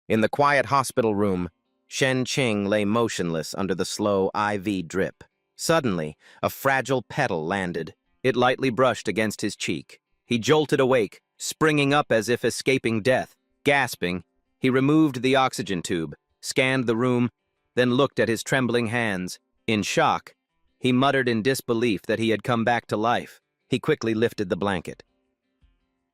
In the quiet hospital room, Shen Qing lay motionless under the slow IV drip. Suddenly, a fragile petal landed. It lightly brushed against his cheek. He jolted awake, springing up as if escaping death. Gasping, he removed the oxygen tube, scanned the room, then looked at his trembling hands. In shock, he muttered in disbelief that he had come back to life. He quickly lifted the blanket,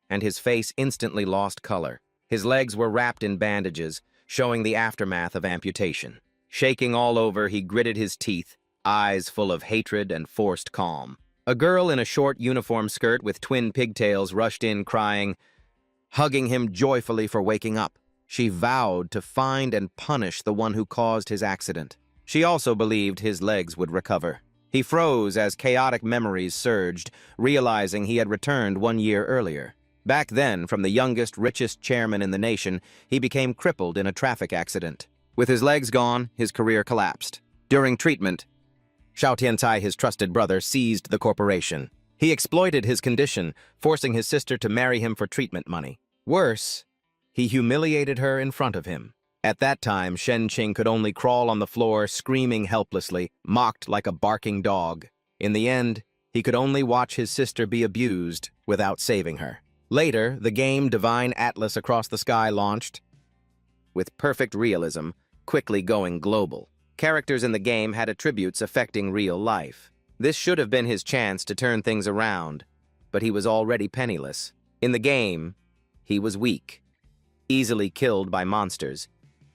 and his face instantly lost color. His legs were wrapped in bandages, showing the aftermath of amputation. Shaking all over, he gritted his teeth, eyes full of hatred and forced calm. A girl in a short uniform skirt with twin pigtails rushed in crying, hugging him joyfully for waking up. She vowed to find and punish the one who caused his accident. She also believed his legs would recover. He froze as chaotic memories surged, realizing he had returned 1 year earlier. Back then, from the youngest, richest chairman in the nation, he became crippled in a traffic accident. With his legs gone, his career collapsed. During treatment, Xiao Tiancai, his trusted brother, seized the corporation. He exploited his condition, forcing his sister to marry him for treatment money. Worse, he humiliated her in front of him. At that time, Shen Qing could only crawl on the floor, screaming helplessly, mocked like a barking dog. In the end, he could only watch his sister be abused without saving her. Later, the game Divine Atlas Across the Sky launched, with perfect realism, quickly going global. Characters in the game had attributes affecting real life. This should have been his chance to turn things around, but he was already penniless. In the game, he was weak, easily killed by monsters,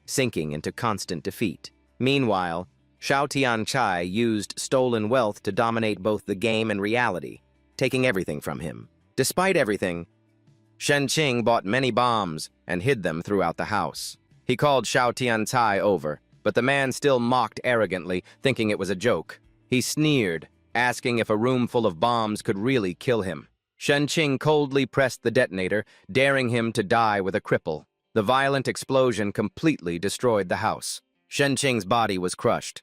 sinking into constant defeat. Meanwhile, Xiao Tianchai used stolen wealth to dominate both the game and reality, taking everything from him. Despite everything, Shen Qing bought many bombs and hid them throughout the house. He called Xiao Tiancai over, but the man still mocked arrogantly, thinking it was a joke. He sneered, asking if a room full of bombs could really kill him. Shen Qing coldly pressed the detonator, daring him to die with a cripple. The violent explosion completely destroyed the house. Shen Qing's body was crushed,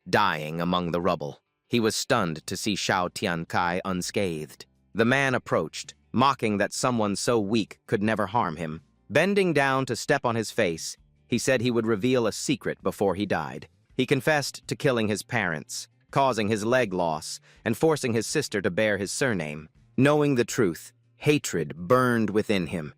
dying among the rubble. He was stunned to see Xiao Tiancai unscathed. The man approached, mocking that someone so weak could never harm him. Bending down to step on his face, he said he would reveal a secret before he died. He confessed to killing his parents, causing his leg loss, and forcing his sister to bear his surname. Knowing the truth, hatred burned within him,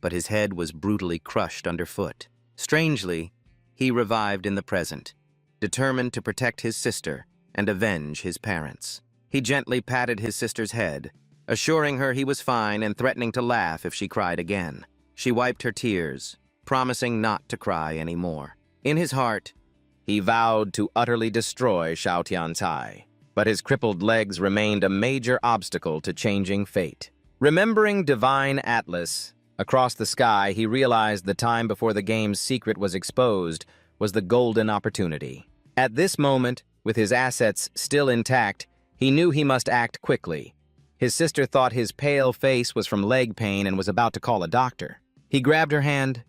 but his head was brutally crushed underfoot. Strangely, he revived in the present, determined to protect his sister and avenge his parents. He gently patted his sister's head, assuring her he was fine and threatening to laugh if she cried again. She wiped her tears, promising not to cry anymore. In his heart, he vowed to utterly destroy Xiao Tiancai, but his crippled legs remained a major obstacle to changing fate. Remembering Divine Atlas Across the Sky, he realized the time before the game's secret was exposed was the golden opportunity. At this moment, with his assets still intact, he knew he must act quickly. His sister thought his pale face was from leg pain and was about to call a doctor. He grabbed her hand,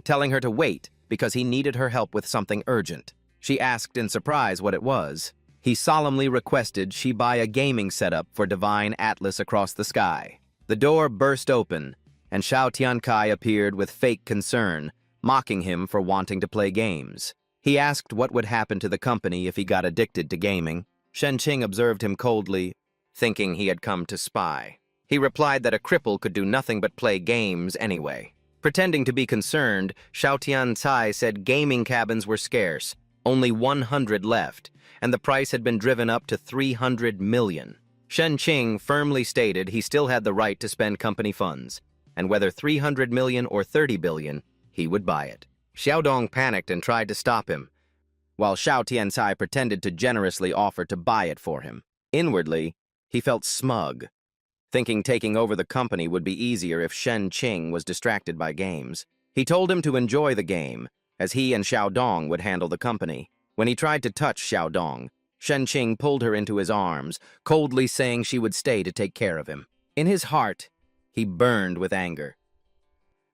telling her to wait because he needed her help with something urgent. She asked in surprise what it was. He solemnly requested she buy a gaming setup for Divine Atlas Across the Sky. The door burst open, and Xiao Tiancai appeared with fake concern, mocking him for wanting to play games. He asked what would happen to the company if he got addicted to gaming. Shen Qing observed him coldly, thinking he had come to spy. He replied that a cripple could do nothing but play games anyway. Pretending to be concerned, Xiao Tiancai said gaming cabins were scarce, only 100 left, and the price had been driven up to 300 million. Shen Qing firmly stated he still had the right to spend company funds, and whether 300 million or 30 billion, he would buy it. Xiaodong panicked and tried to stop him, while Xiao Tiancai pretended to generously offer to buy it for him. Inwardly, he felt smug, thinking taking over the company would be easier if Shen Qing was distracted by games. He told him to enjoy the game, as he and Xiaodong would handle the company. When he tried to touch Xiaodong, Shen Qing pulled her into his arms, coldly saying she would stay to take care of him. In his heart, he burned with anger,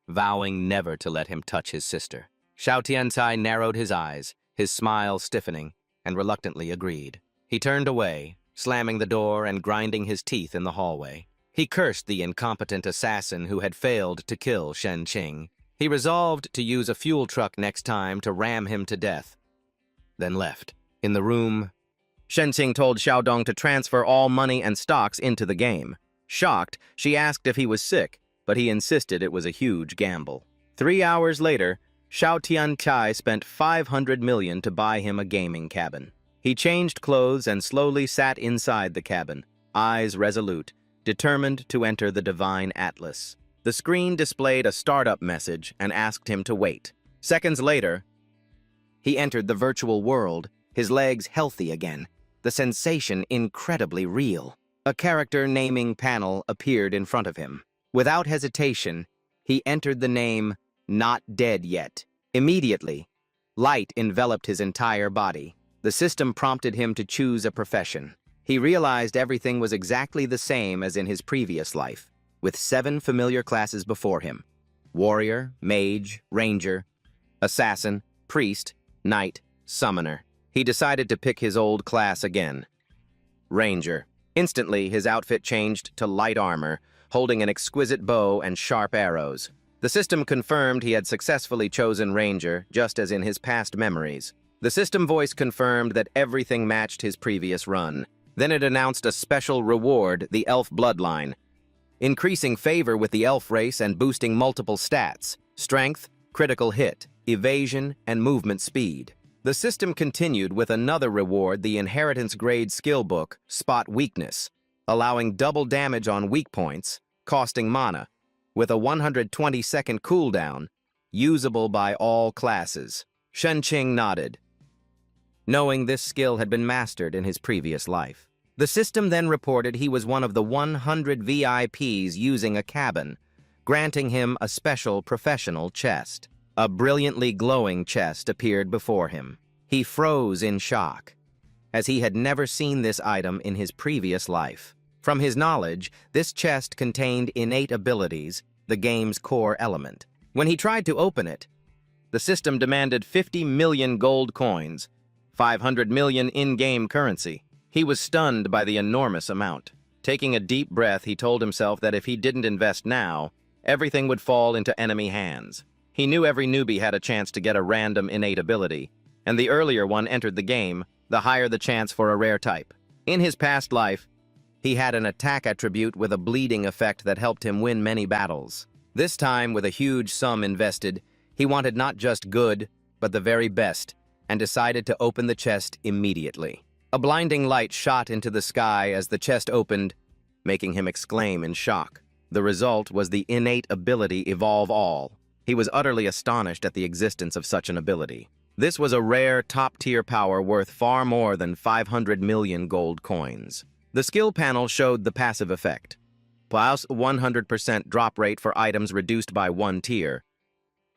vowing never to let him touch his sister. Xiao Tiancai narrowed his eyes, his smile stiffening, and reluctantly agreed. He turned away, slamming the door and grinding his teeth in the hallway. He cursed the incompetent assassin who had failed to kill Shen Qing. He resolved to use a fuel truck next time to ram him to death, then left. In the room, Shenqing told Xiaodong to transfer all money and stocks into the game. Shocked, she asked if he was sick, but he insisted it was a huge gamble. 3 hours later, Xiao Tiantai spent 500 million to buy him a gaming cabin. He changed clothes and slowly sat inside the cabin, eyes resolute, determined to enter the divine atlas. The screen displayed a startup message and asked him to wait. Seconds later, he entered the virtual world, his legs healthy again, the sensation incredibly real. A character naming panel appeared in front of him. Without hesitation, he entered the name "Not Dead Yet." Immediately, light enveloped his entire body. The system prompted him to choose a profession. He realized everything was exactly the same as in his previous life, with 7 familiar classes before him: warrior, mage, ranger, assassin, priest, knight, summoner. He decided to pick his old class again, ranger. Instantly, his outfit changed to light armor, holding an exquisite bow and sharp arrows. The system confirmed he had successfully chosen ranger, just as in his past memories. The system voice confirmed that everything matched his previous run. Then it announced a special reward, the elf bloodline, increasing favor with the elf race and boosting multiple stats: strength, critical hit, evasion, and movement speed. The system continued with another reward, the inheritance grade skill book, Spot Weakness, allowing double damage on weak points, costing mana, with a 120-second cooldown, usable by all classes. Shenqing nodded, knowing this skill had been mastered in his previous life. The system then reported he was one of the 100 VIPs using a cabin, granting him a special professional chest. A brilliantly glowing chest appeared before him. He froze in shock, as he had never seen this item in his previous life. From his knowledge, this chest contained innate abilities, the game's core element. When he tried to open it, the system demanded 50 million gold coins, 500 million in-game currency. He was stunned by the enormous amount. Taking a deep breath, he told himself that if he didn't invest now, everything would fall into enemy hands. He knew every newbie had a chance to get a random innate ability, and the earlier one entered the game, the higher the chance for a rare type. In his past life, he had an attack attribute with a bleeding effect that helped him win many battles. This time, with a huge sum invested, he wanted not just good, but the very best, and decided to open the chest immediately. A blinding light shot into the sky as the chest opened, making him exclaim in shock. The result was the innate ability Evolve All. He was utterly astonished at the existence of such an ability. This was a rare, top-tier power worth far more than 500 million gold coins. The skill panel showed the passive effect. Plus 100% drop rate for items reduced by 1 tier.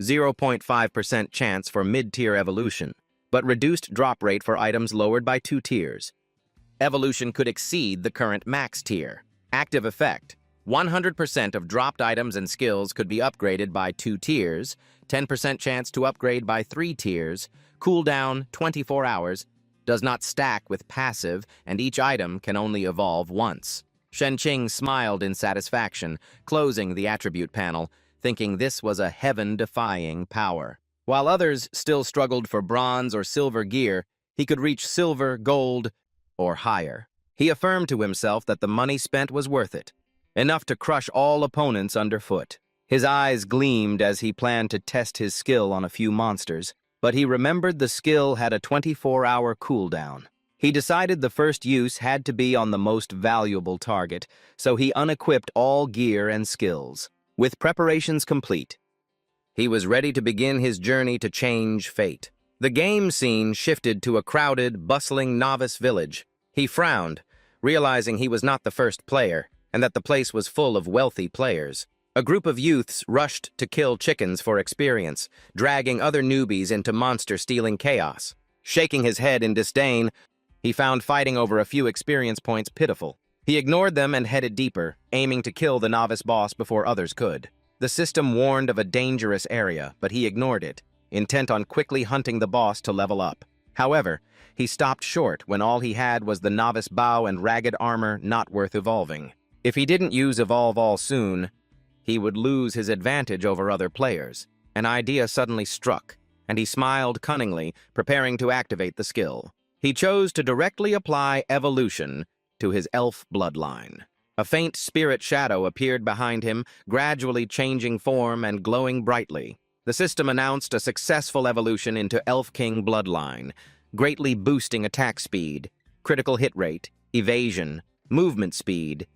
0.5% chance for mid-tier evolution, but reduced drop rate for items lowered by 2 tiers. Evolution could exceed the current max tier. Active effect: 100% of dropped items and skills could be upgraded by 2 tiers, 10% chance to upgrade by 3 tiers, cooldown 24 hours, does not stack with passive, and each item can only evolve once. Shenqing smiled in satisfaction, closing the attribute panel, thinking this was a heaven-defying power. While others still struggled for bronze or silver gear, he could reach silver, gold, or higher. He affirmed to himself that the money spent was worth it, enough to crush all opponents underfoot. His eyes gleamed as he planned to test his skill on a few monsters, but he remembered the skill had a 24-hour cooldown. He decided the first use had to be on the most valuable target, so he unequipped all gear and skills. With preparations complete, he was ready to begin his journey to change fate. The game scene shifted to a crowded, bustling novice village. He frowned, realizing he was not the first player, and that the place was full of wealthy players. A group of youths rushed to kill chickens for experience, dragging other newbies into monster-stealing chaos. Shaking his head in disdain, he found fighting over a few experience points pitiful. He ignored them and headed deeper, aiming to kill the novice boss before others could. The system warned of a dangerous area, but he ignored it, intent on quickly hunting the boss to level up. However, he stopped short when all he had was the novice bow and ragged armor not worth evolving. If he didn't use Evolve All soon, he would lose his advantage over other players, an idea suddenly struck, and he smiled cunningly, preparing to activate the skill. He chose to directly apply evolution to his elf bloodline. A faint spirit shadow appeared behind him, gradually changing form and glowing brightly. The system announced a successful evolution into Elf King bloodline, greatly boosting attack speed, critical hit rate, evasion, movement speed,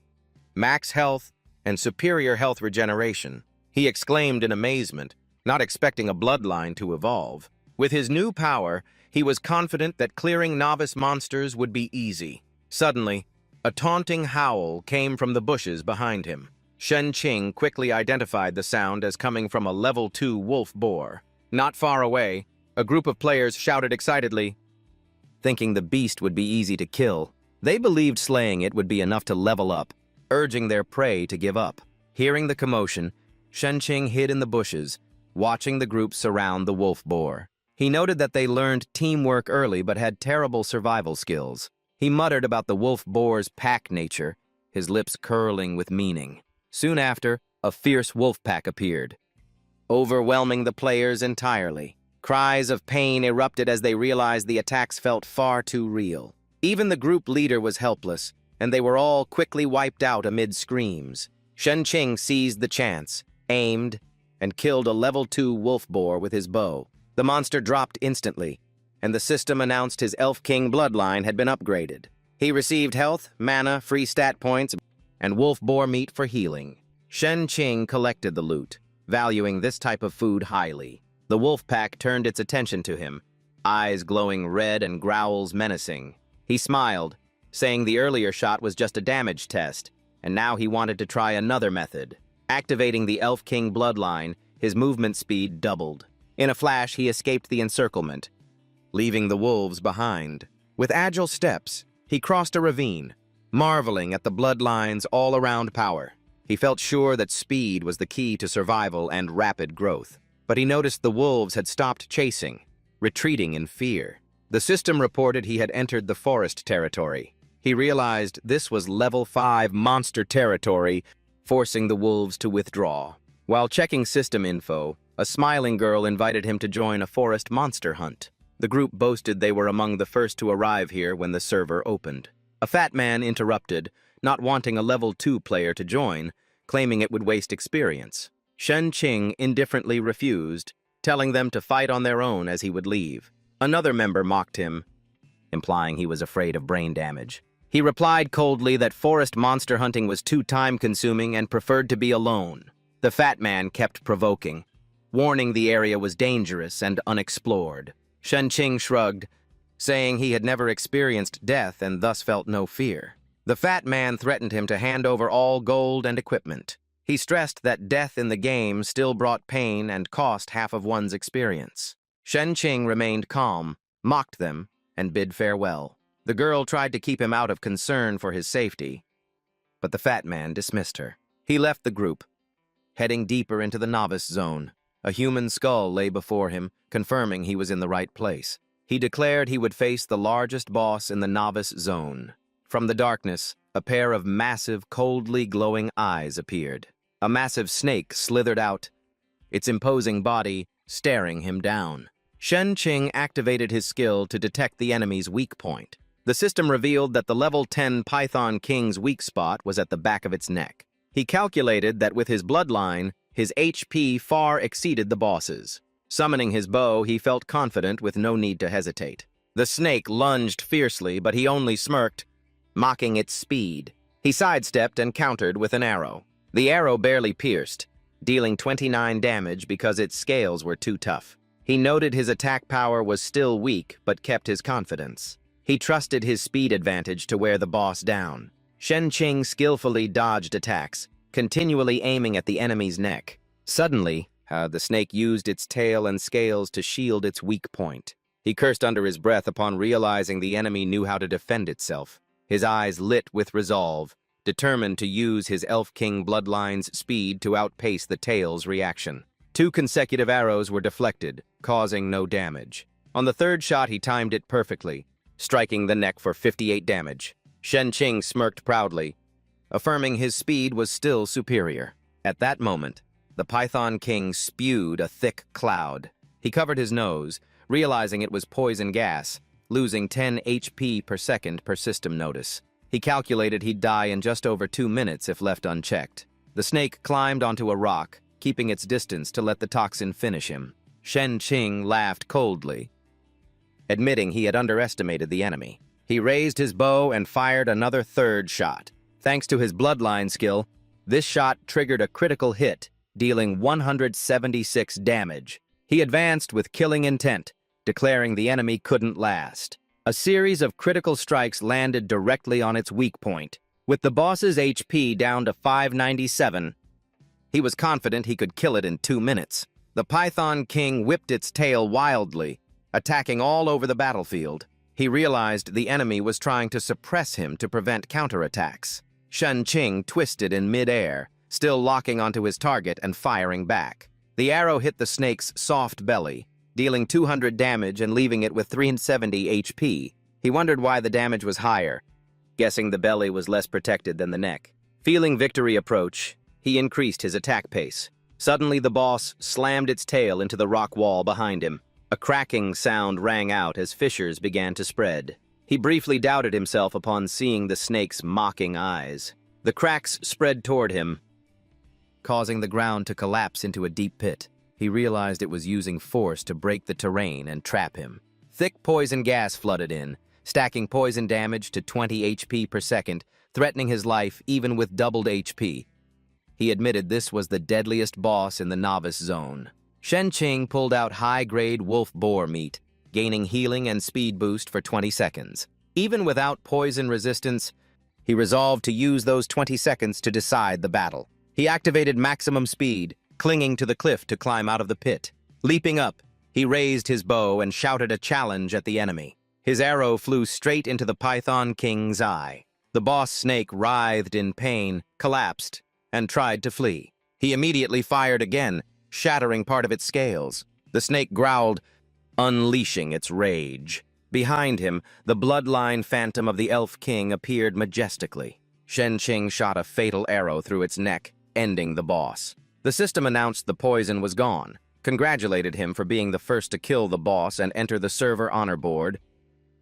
max health, and superior health regeneration. He exclaimed in amazement, not expecting a bloodline to evolve. With his new power, he was confident that clearing novice monsters would be easy. Suddenly, a taunting howl came from the bushes behind him. Shen Qing quickly identified the sound as coming from a level 2 wolf boar. Not far away, a group of players shouted excitedly, thinking the beast would be easy to kill. They believed slaying it would be enough to level up, urging their prey to give up. Hearing the commotion, Shen Qing hid in the bushes, watching the group surround the wolf boar. He noted that they learned teamwork early but had terrible survival skills. He muttered about the wolf boar's pack nature, his lips curling with meaning. Soon after, a fierce wolf pack appeared, overwhelming the players entirely. Cries of pain erupted as they realized the attacks felt far too real. Even the group leader was helpless, and they were all quickly wiped out amid screams. Shen Qing seized the chance, aimed, and killed a level 2 wolf boar with his bow. The monster dropped instantly, and the system announced his Elf King bloodline had been upgraded. He received health, mana, free stat points, and wolf boar meat for healing. Shen Qing collected the loot, valuing this type of food highly. The wolf pack turned its attention to him, eyes glowing red and growls menacing. He smiled, saying the earlier shot was just a damage test, and now he wanted to try another method. Activating the Elf King bloodline, his movement speed doubled. In a flash, he escaped the encirclement, leaving the wolves behind. With agile steps, he crossed a ravine, marveling at the bloodline's all-around power. He felt sure that speed was the key to survival and rapid growth. But he noticed the wolves had stopped chasing, retreating in fear. The system reported he had entered the forest territory. He realized this was level 5 monster territory, forcing the wolves to withdraw. While checking system info, a smiling girl invited him to join a forest monster hunt. The group boasted they were among the first to arrive here when the server opened. A fat man interrupted, not wanting a level 2 player to join, claiming it would waste experience. Shen Qing indifferently refused, telling them to fight on their own as he would leave. Another member mocked him, implying he was afraid of brain damage. He replied coldly that forest monster hunting was too time-consuming and preferred to be alone. The fat man kept provoking, warning the area was dangerous and unexplored. Shen Qing shrugged, saying he had never experienced death and thus felt no fear. The fat man threatened him to hand over all gold and equipment. He stressed that death in the game still brought pain and cost half of one's experience. Shen Qing remained calm, mocked them, and bid farewell. The girl tried to keep him out of concern for his safety, but the fat man dismissed her. He left the group, heading deeper into the novice zone. A human skull lay before him, confirming he was in the right place. He declared he would face the largest boss in the novice zone. From the darkness, a pair of massive, coldly glowing eyes appeared. A massive snake slithered out, its imposing body staring him down. Shen Qing activated his skill to detect the enemy's weak point. The system revealed that the level 10 Python King's weak spot was at the back of its neck. He calculated that with his bloodline, his HP far exceeded the boss's. Summoning his bow, he felt confident with no need to hesitate. The snake lunged fiercely, but he only smirked, mocking its speed. He sidestepped and countered with an arrow. The arrow barely pierced, dealing 29 damage because its scales were too tough. He noted his attack power was still weak, but kept his confidence. He trusted his speed advantage to wear the boss down. Shen Qing skillfully dodged attacks, continually aiming at the enemy's neck. Suddenly, the snake used its tail and scales to shield its weak point. He cursed under his breath upon realizing the enemy knew how to defend itself. His eyes lit with resolve, determined to use his Elf King bloodline's speed to outpace the tail's reaction. 2 consecutive arrows were deflected, causing no damage. On the third shot, he timed it perfectly, striking the neck for 58 damage. Shen Qing smirked proudly, affirming his speed was still superior. At that moment, The Python King spewed a thick cloud. He covered his nose, realizing it was poison gas, losing 10 HP per second per system notice. He calculated he'd die in just over 2 minutes if left unchecked. The snake climbed onto a rock, keeping its distance to let the toxin finish him. Shen Qing laughed coldly, admitting he had underestimated the enemy. He raised his bow and fired another third shot. Thanks to his bloodline skill, this shot triggered a critical hit, dealing 176 damage. He advanced with killing intent, declaring the enemy couldn't last. A series of critical strikes landed directly on its weak point. With the boss's HP down to 597, he was confident he could kill it in 2 minutes. The Python King whipped its tail wildly, attacking all over the battlefield. He realized the enemy was trying to suppress him to prevent counterattacks. Shen Qing twisted in mid-air, still locking onto his target and firing back. The arrow hit the snake's soft belly, dealing 200 damage and leaving it with 370 HP. He wondered why the damage was higher, guessing the belly was less protected than the neck. Feeling victory approach, he increased his attack pace. Suddenly, the boss slammed its tail into the rock wall behind him. A cracking sound rang out as fissures began to spread. He briefly doubted himself upon seeing the snake's mocking eyes. The cracks spread toward him, causing the ground to collapse into a deep pit. He realized it was using force to break the terrain and trap him. Thick poison gas flooded in, stacking poison damage to 20 HP per second, threatening his life even with doubled HP. He admitted this was the deadliest boss in the novice zone. Shen Qing pulled out high-grade wolf boar meat, gaining healing and speed boost for 20 seconds. Even without poison resistance, he resolved to use those 20 seconds to decide the battle. He activated maximum speed, clinging to the cliff to climb out of the pit. Leaping up, he raised his bow and shouted a challenge at the enemy. His arrow flew straight into the Python King's eye. The boss snake writhed in pain, collapsed, and tried to flee. He immediately fired again, shattering part of its scales. The snake growled, unleashing its rage. Behind him, the bloodline phantom of the Elf King appeared majestically. Shen Qing shot a fatal arrow through its neck, ending the boss. The system announced the poison was gone, congratulated him for being the first to kill the boss and enter the server honor board,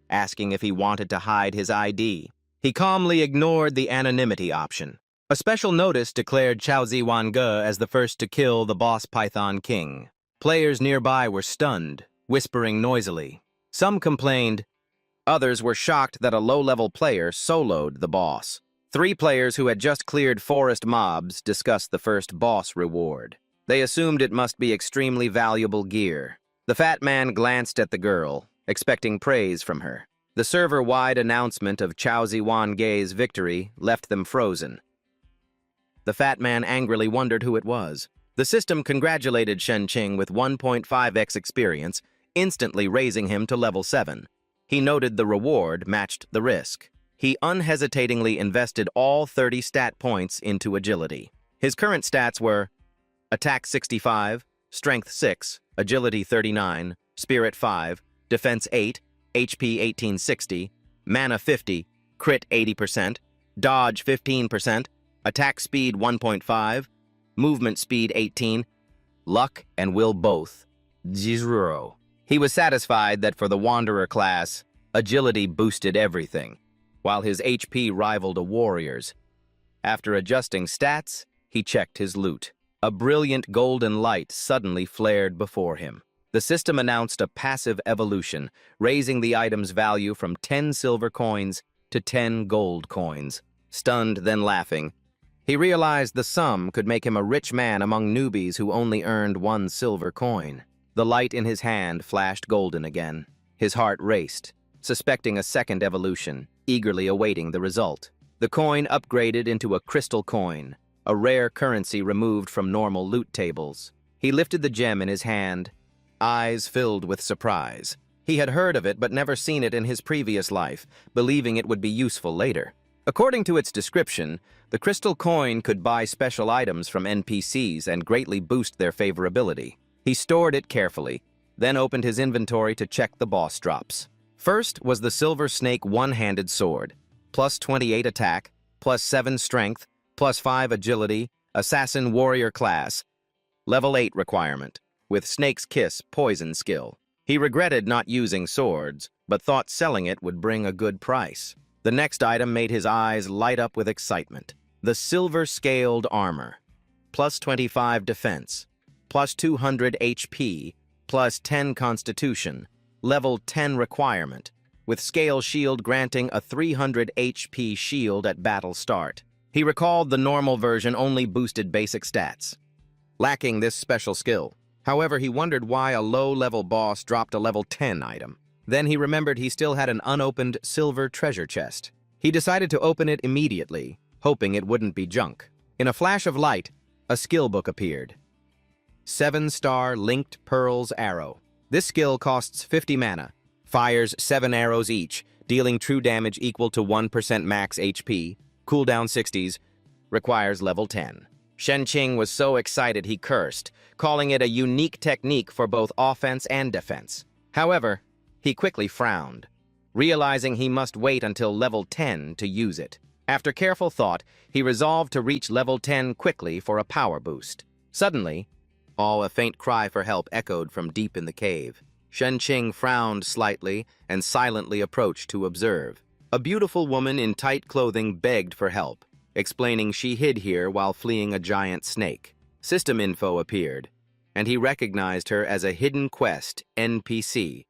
asking if he wanted to hide his ID. He calmly ignored the anonymity option. A special notice declared Chaozi Wangge as the first to kill the boss Python King. Players nearby were stunned, whispering noisily. Some complained, others were shocked that a low-level player soloed the boss. 3 players who had just cleared forest mobs discussed the first boss reward. They assumed it must be extremely valuable gear. The fat man glanced at the girl, expecting praise from her. The server-wide announcement of Chaozi Wange's victory left them frozen. The fat man angrily wondered who it was. The system congratulated Shen Qing with 1.5x experience, instantly raising him to level 7. He noted the reward matched the risk. He unhesitatingly invested all 30 stat points into agility. His current stats were Attack 65, Strength 6, Agility 39, Spirit 5, Defense 8, HP 1860, Mana 50, Crit 80%, Dodge 15%, Attack Speed 1.5, Movement Speed 18, Luck and Will both 0. He was satisfied that for the Wanderer class, agility boosted everything, while his HP rivaled a warrior's. After adjusting stats, he checked his loot. A brilliant golden light suddenly flared before him. The system announced a passive evolution, raising the item's value from 10 silver coins to 10 gold coins. Stunned, then laughing, he realized the sum could make him a rich man among newbies who only earned 1 silver coin. The light in his hand flashed golden again. His heart raced, suspecting a second evolution, eagerly awaiting the result. The coin upgraded into a crystal coin, a rare currency removed from normal loot tables. He lifted the gem in his hand, eyes filled with surprise. He had heard of it but never seen it in his previous life, believing it would be useful later. According to its description, the crystal coin could buy special items from NPCs and greatly boost their favorability. He stored it carefully, then opened his inventory to check the boss drops. First was the Silver Snake one-handed sword, plus 28 attack, plus 7 strength, plus 5 agility, assassin warrior class, Level 8 requirement, with Snake's Kiss poison skill. He regretted not using swords, but thought selling it would bring a good price. The next item made his eyes light up with excitement. The silver-scaled armor. Plus 25 defense, plus 200 HP, plus 10 constitution, level 10 requirement, with scale shield granting a 300 HP shield at battle start. He recalled the normal version only boosted basic stats, lacking this special skill. However, he wondered why a low-level boss dropped a level 10 item. Then he remembered he still had an unopened silver treasure chest. He decided to open it immediately, hoping it wouldn't be junk. In a flash of light, a skill book appeared. 7-star Linked Pearls Arrow. This skill costs 50 mana, fires 7 arrows each, dealing true damage equal to 1% max HP, cooldown 60s, requires level 10. Shen Qing was so excited he cursed, calling it a unique technique for both offense and defense. However, he quickly frowned, realizing he must wait until level 10 to use it. After careful thought, he resolved to reach level 10 quickly for a power boost. Suddenly, a faint cry for help echoed from deep in the cave. Shen Qing frowned slightly and silently approached to observe. A beautiful woman in tight clothing begged for help, explaining she hid here while fleeing a giant snake. System info appeared, and he recognized her as a hidden quest NPC,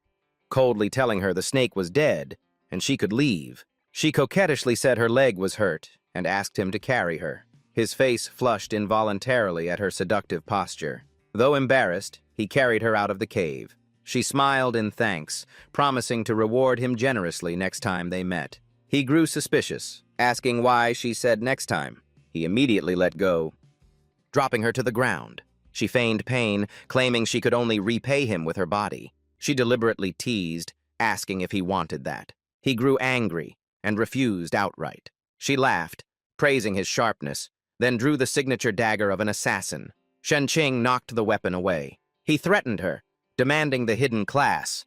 coldly telling her the snake was dead and she could leave. She coquettishly said her leg was hurt and asked him to carry her. His face flushed involuntarily at her seductive posture. Though embarrassed, he carried her out of the cave. She smiled in thanks, promising to reward him generously next time they met. He grew suspicious, asking why she said next time. He immediately let go, dropping her to the ground. She feigned pain, claiming she could only repay him with her body. She deliberately teased, asking if he wanted that. He grew angry and refused outright. She laughed, praising his sharpness, then drew the signature dagger of an assassin. Shen Qing knocked the weapon away. He threatened her, demanding the hidden class.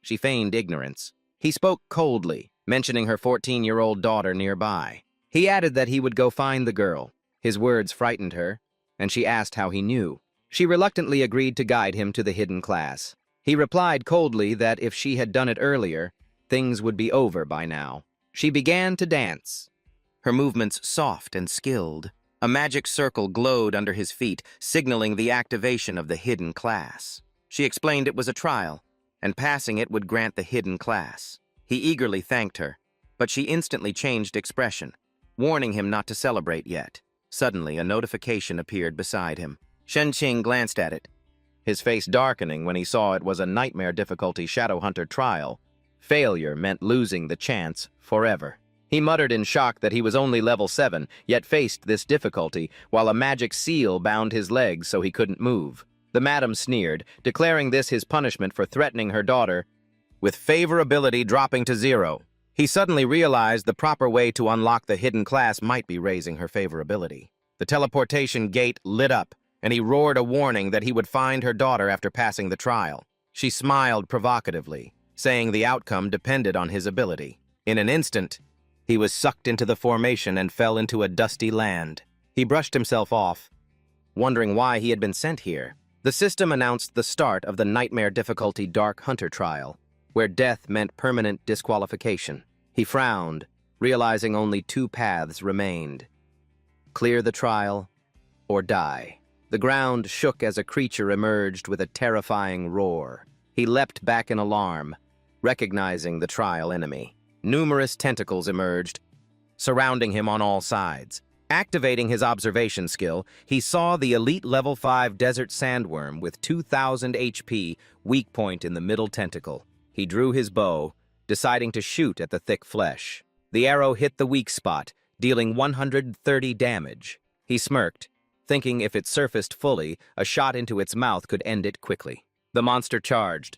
She feigned ignorance. He spoke coldly, mentioning her 14-year-old daughter nearby. He added that he would go find the girl. His words frightened her, and she asked how he knew. She reluctantly agreed to guide him to the hidden class. He replied coldly that if she had done it earlier, things would be over by now. She began to dance, her movements soft and skilled. A magic circle glowed under his feet, signaling the activation of the hidden class. She explained it was a trial, and passing it would grant the hidden class. He eagerly thanked her, but she instantly changed expression, warning him not to celebrate yet. Suddenly, a notification appeared beside him. Shen Qing glanced at it, his face darkening when he saw it was a nightmare difficulty Shadowhunter trial. Failure meant losing the chance forever. He muttered in shock that he was only level 7, yet faced this difficulty, while a magic seal bound his legs so he couldn't move. The madam sneered, declaring this his punishment for threatening her daughter, with favorability dropping to 0. He suddenly realized the proper way to unlock the hidden class might be raising her favorability. The teleportation gate lit up, and he roared a warning that he would find her daughter after passing the trial. She smiled provocatively, saying the outcome depended on his ability. In an instant, he was sucked into the formation and fell into a dusty land. He brushed himself off, wondering why he had been sent here. The system announced the start of the nightmare difficulty Dark Hunter trial, where death meant permanent disqualification. He frowned, realizing only 2 paths remained: clear the trial or die. The ground shook as a creature emerged with a terrifying roar. He leapt back in alarm, recognizing the trial enemy. Numerous tentacles emerged, surrounding him on all sides. Activating his observation skill, he saw the elite level 5 desert sandworm with 2,000 HP, weak point in the middle tentacle. He drew his bow, deciding to shoot at the thick flesh. The arrow hit the weak spot, dealing 130 damage. He smirked, thinking if it surfaced fully, a shot into its mouth could end it quickly. The monster charged,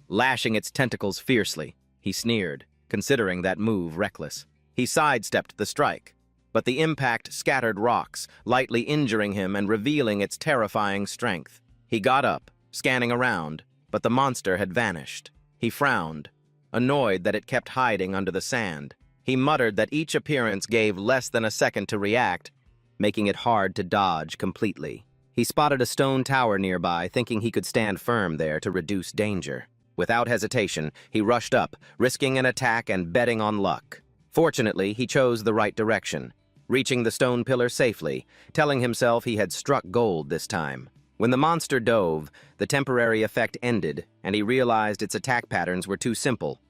lashing its tentacles fiercely. He sneered, considering that move reckless. He sidestepped the strike, but the impact scattered rocks, lightly injuring him and revealing its terrifying strength. He got up, scanning around, but the monster had vanished. He frowned, annoyed that it kept hiding under the sand. He muttered that each appearance gave less than a second to react, making it hard to dodge completely. He He spotted a stone tower nearby, thinking he could stand firm there to reduce danger. Without hesitation, he rushed up, risking an attack and betting on luck. Fortunately, he chose the right direction, reaching the stone pillar safely, telling himself he had struck gold this time. When the monster dove, the temporary effect ended, and he realized its attack patterns were too simple.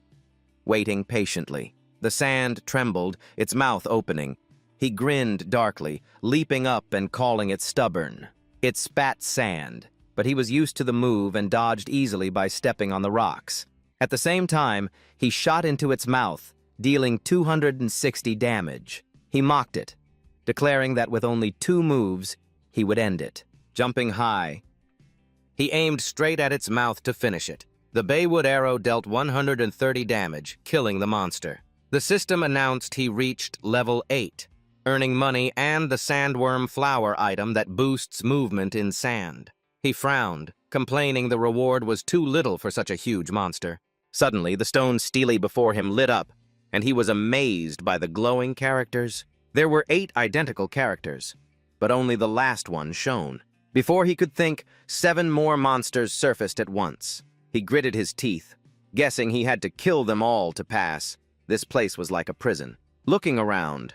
Waiting patiently. The sand trembled, its mouth opening. He grinned darkly, leaping up and calling it stubborn. It spat sand, but he was used to the move and dodged easily by stepping on the rocks. At the same time, he shot into its mouth, dealing 260 damage. He mocked it, declaring that with only 2 moves, he would end it. Jumping high, he aimed straight at its mouth to finish it. The baywood arrow dealt 130 damage, killing the monster. The system announced he reached level 8, earning money and the sandworm flower item that boosts movement in sand. He frowned, complaining the reward was too little for such a huge monster. Suddenly, the stone steely before him lit up, and he was amazed by the glowing characters. There were 8 identical characters, but only the last one shone. Before he could think, 7 more monsters surfaced at once. He gritted his teeth, guessing he had to kill them all to pass. This place was like a prison. Looking around,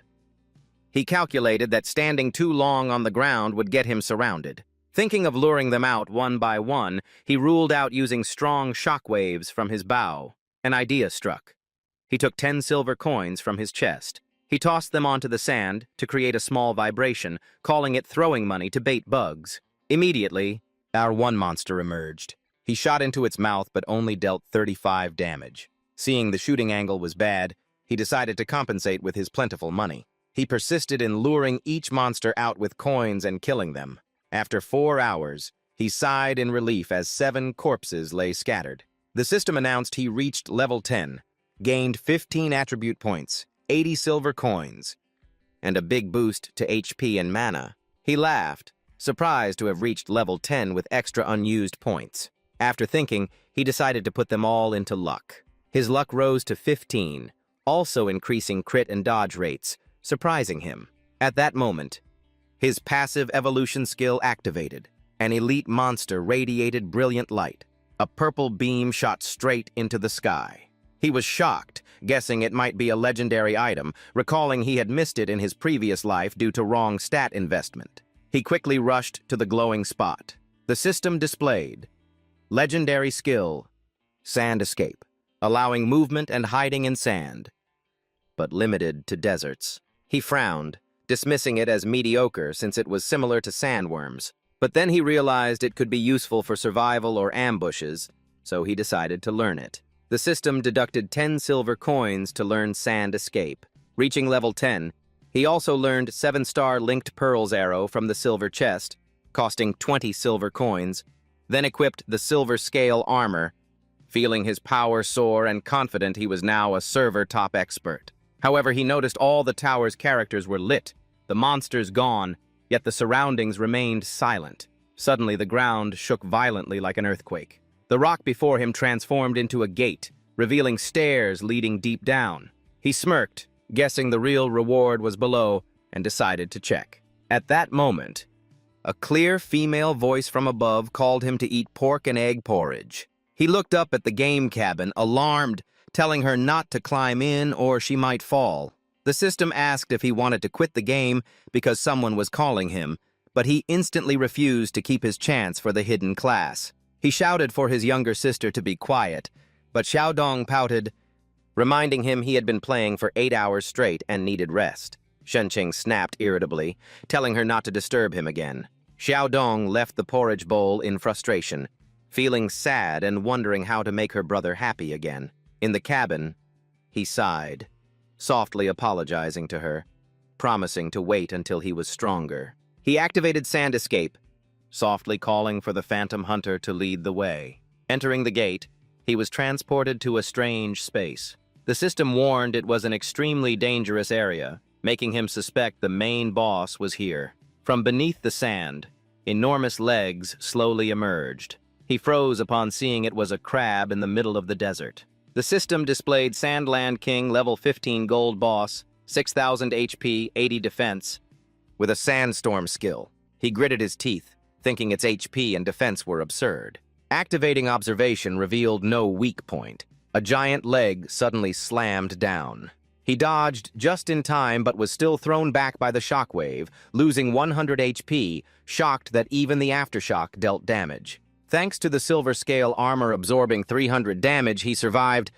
he calculated that standing too long on the ground would get him surrounded. Thinking of luring them out one by one, he ruled out using strong shockwaves from his bow. An idea struck. He took 10 silver coins from his chest. He tossed them onto the sand to create a small vibration, calling it throwing money to bait bugs. Immediately, our one monster emerged. He shot into its mouth but only dealt 35 damage. Seeing the shooting angle was bad, he decided to compensate with his plentiful money. He persisted in luring each monster out with coins and killing them. After 4 hours, he sighed in relief as 7 corpses lay scattered. The system announced he reached level 10, gained 15 attribute points, 80 silver coins, and a big boost to HP and mana. He laughed, surprised to have reached level 10 with extra unused points. After thinking, he decided to put them all into luck. His luck rose to 15, also increasing crit and dodge rates, surprising him. At that moment, his passive evolution skill activated. An elite monster radiated brilliant light. A purple beam shot straight into the sky. He was shocked, guessing it might be a legendary item, recalling he had missed it in his previous life due to wrong stat investment. He quickly rushed to the glowing spot. The system displayed legendary skill, sand escape, allowing movement and hiding in sand, but limited to deserts. He frowned, dismissing it as mediocre since it was similar to sandworms. But then he realized it could be useful for survival or ambushes, so he decided to learn it. The system deducted 10 silver coins to learn Sand Escape. Reaching level 10, he also learned 7-star Linked Pearls arrow from the silver chest, costing 20 silver coins, then equipped the Silver Scale armor, feeling his power soar and confident he was now a server top expert. However, he noticed all the tower's characters were lit, the monsters gone, yet the surroundings remained silent. Suddenly, the ground shook violently like an earthquake. The rock before him transformed into a gate, revealing stairs leading deep down. He smirked, guessing the real reward was below, and decided to check. At that moment, a clear female voice from above called him to eat pork and egg porridge. He looked up at the game cabin, alarmed, telling her not to climb in or she might fall. The system asked if he wanted to quit the game because someone was calling him, but he instantly refused to keep his chance for the hidden class. He shouted for his younger sister to be quiet, but Xiaodong pouted, reminding him he had been playing for 8 hours straight and needed rest. Shenqing snapped irritably, telling her not to disturb him again. Xiaodong left the porridge bowl in frustration, feeling sad and wondering how to make her brother happy again. In the cabin, he sighed, softly apologizing to her, promising to wait until he was stronger. He activated Sand Escape, softly calling for the Phantom Hunter to lead the way. Entering the gate, he was transported to a strange space. The system warned it was an extremely dangerous area, making him suspect the main boss was here. From beneath the sand, enormous legs slowly emerged. He froze upon seeing it was a crab in the middle of the desert. The system displayed Sandland King level 15 gold boss, 6,000 HP, 80 defense, with a sandstorm skill. He gritted his teeth, thinking its HP and defense were absurd. Activating observation revealed no weak point. A giant leg suddenly slammed down. He dodged just in time but was still thrown back by the shockwave, losing 100 HP, shocked that even the aftershock dealt damage. Thanks to the silver scale armor absorbing 300 damage, he survived,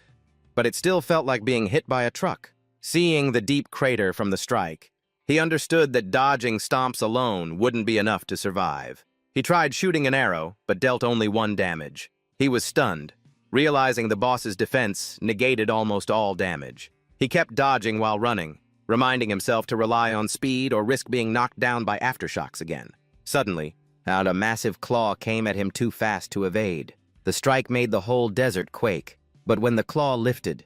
but it still felt like being hit by a truck. Seeing the deep crater from the strike, he understood that dodging stomps alone wouldn't be enough to survive. He tried shooting an arrow, but dealt only 1 damage. He was stunned, realizing the boss's defense negated almost all damage. He kept dodging while running, reminding himself to rely on speed or risk being knocked down by aftershocks again. Suddenly, out a massive claw came at him too fast to evade. The strike made the whole desert quake, but when the claw lifted,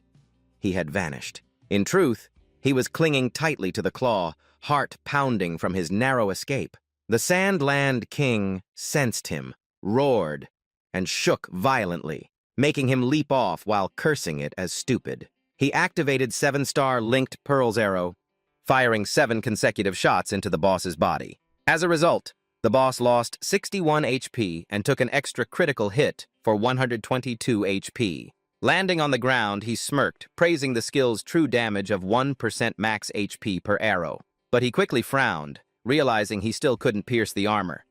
he had vanished. In truth, he was clinging tightly to the claw, heart pounding from his narrow escape. The Sandland King sensed him, roared, and shook violently, making him leap off while cursing it as stupid. He activated 7-star linked Pearl's arrow, firing 7 consecutive shots into the boss's body. As a result, the boss lost 61 HP and took an extra critical hit for 122 HP. Landing on the ground, he smirked, praising the skill's true damage of 1% max HP per arrow. But he quickly frowned, realizing he still couldn't pierce the armor.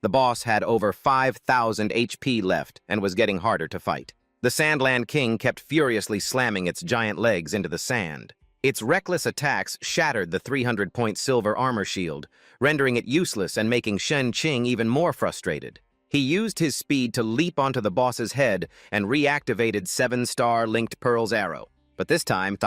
The boss had over 5,000 HP left and was getting harder to fight. The Sandland King kept furiously slamming its giant legs into the sand. Its reckless attacks shattered the 300-point silver armor shield, rendering it useless and making Shen Qing even more frustrated. He used his speed to leap onto the boss's head and reactivated 7-star linked Pearl's arrow. But this time,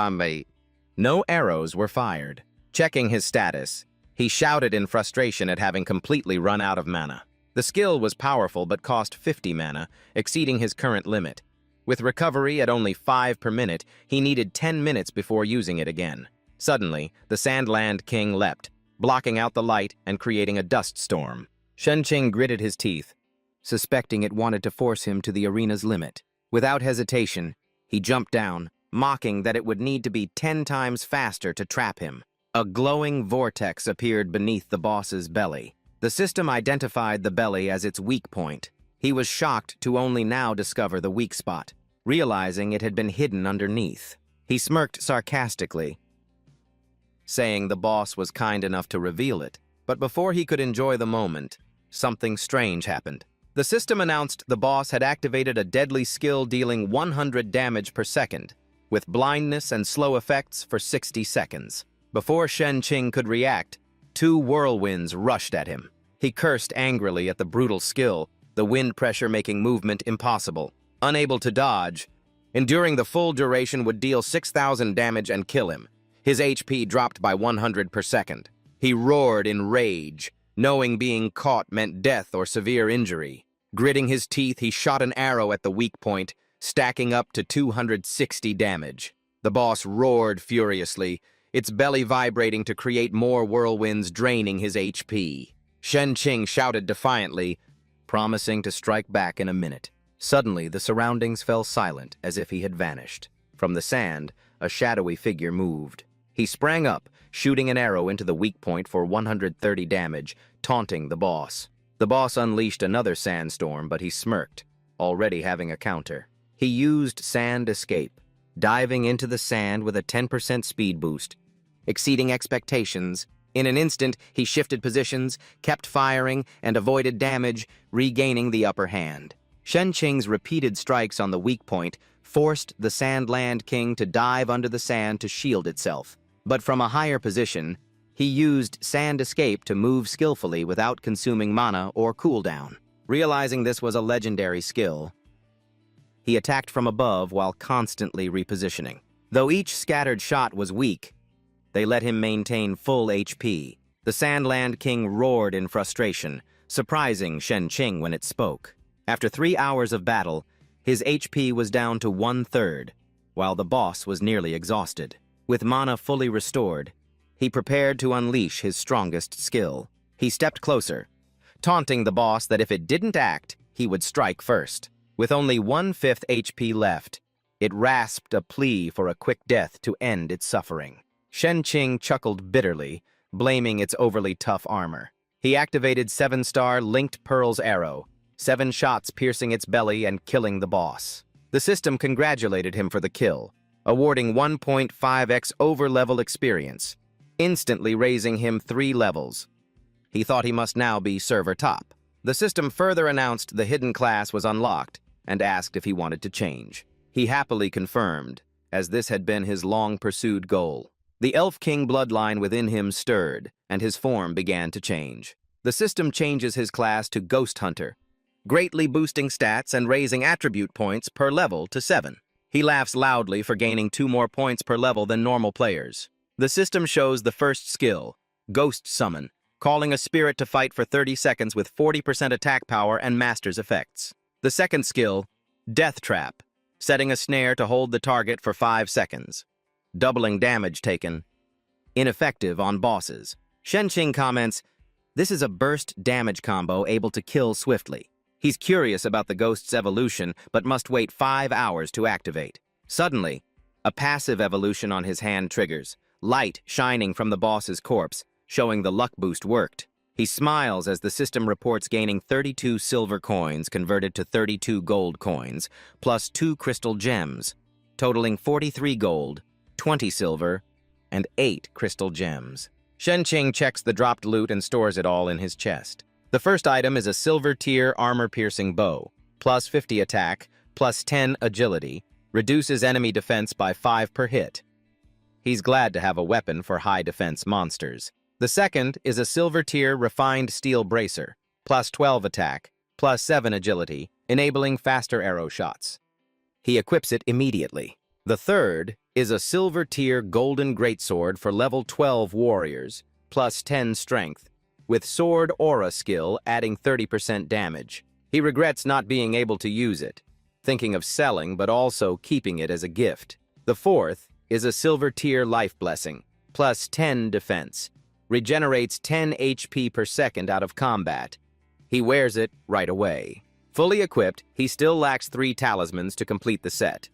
no arrows were fired. Checking his status, he shouted in frustration at having completely run out of mana. The skill was powerful but cost 50 mana, exceeding his current limit. With recovery at only 5 per minute, he needed 10 minutes before using it again. Suddenly, the Sandland King leapt, blocking out the light and creating a dust storm. Shen Qing gritted his teeth, suspecting it wanted to force him to the arena's limit. Without hesitation, he jumped down, mocking that it would need to be 10 times faster to trap him. A glowing vortex appeared beneath the boss's belly. The system identified the belly as its weak point. He was shocked to only now discover the weak spot, realizing it had been hidden underneath. He smirked sarcastically, saying the boss was kind enough to reveal it. But before he could enjoy the moment, something strange happened. The system announced the boss had activated a deadly skill dealing 100 damage per second, with blindness and slow effects for 60 seconds. Before Shen Qing could react, 2 whirlwinds rushed at him. He cursed angrily at the brutal skill, the wind pressure making movement impossible. Unable to dodge, enduring the full duration would deal 6,000 damage and kill him. His HP dropped by 100 per second. He roared in rage, knowing being caught meant death or severe injury. Gritting his teeth, he shot an arrow at the weak point, stacking up to 260 damage. The boss roared furiously, its belly vibrating to create more whirlwinds draining his HP. Shen Qing shouted defiantly, promising to strike back in a minute. Suddenly, the surroundings fell silent as if he had vanished. From the sand, a shadowy figure moved. He sprang up, shooting an arrow into the weak point for 130 damage, taunting the boss. The boss unleashed another sandstorm, but he smirked, already having a counter. He used Sand Escape, diving into the sand with a 10% speed boost. Exceeding expectations, in an instant he shifted positions, kept firing, and avoided damage, regaining the upper hand. Shen Qing's repeated strikes on the weak point forced the Sandland King to dive under the sand to shield itself. But from a higher position, he used Sand Escape to move skillfully without consuming mana or cooldown. Realizing this was a legendary skill, he attacked from above while constantly repositioning. Though each scattered shot was weak, they let him maintain full HP. The Sandland King roared in frustration, surprising Shen Qing when it spoke. After 3 hours of battle, his HP was down to 1/3, while the boss was nearly exhausted. With mana fully restored, he prepared to unleash his strongest skill. He stepped closer, taunting the boss that if it didn't act, he would strike first. With only 1/5 HP left, it rasped a plea for a quick death to end its suffering. Shen Qing chuckled bitterly, blaming its overly tough armor. He activated 7-star Linked Pearl's arrow, 7 shots piercing its belly and killing the boss. The system congratulated him for the kill, awarding 1.5x over-level experience, instantly raising him 3 levels. He thought he must now be server top. The system further announced the hidden class was unlocked and asked if he wanted to change. He happily confirmed, as this had been his long-pursued goal. The Elf King bloodline within him stirred, and his form began to change. The system changes his class to Ghost Hunter, greatly boosting stats and raising attribute points per level to 7. He laughs loudly for gaining 2 more points per level than normal players. The system shows the first skill, Ghost Summon, calling a spirit to fight for 30 seconds with 40% attack power and master's effects. The second skill, Death Trap, setting a snare to hold the target for 5 seconds, doubling damage taken. Ineffective on bosses. Shenqing comments, "This is a burst damage combo able to kill swiftly." He's curious about the ghost's evolution, but must wait 5 hours to activate. Suddenly, a passive evolution on his hand triggers, light shining from the boss's corpse, showing the luck boost worked. He smiles as the system reports gaining 32 silver coins converted to 32 gold coins, plus 2 crystal gems, totaling 43 gold, 20 silver, and 8 crystal gems. Shenqing checks the dropped loot and stores it all in his chest. The first item is a silver-tier armor-piercing bow, plus 50 attack, plus 10 agility, reduces enemy defense by 5 per hit. He's glad to have a weapon for high-defense monsters. The second is a silver-tier refined steel bracer, plus 12 attack, plus 7 agility, enabling faster arrow shots. He equips it immediately. The third is a silver-tier golden greatsword for level 12 warriors, plus 10 strength, with Sword Aura skill adding 30% damage. He regrets not being able to use it, thinking of selling but also keeping it as a gift. The fourth is a silver-tier life blessing, plus 10 defense, regenerates 10 HP per second out of combat. He wears it right away. Fully equipped, he still lacks 3 talismans to complete the set.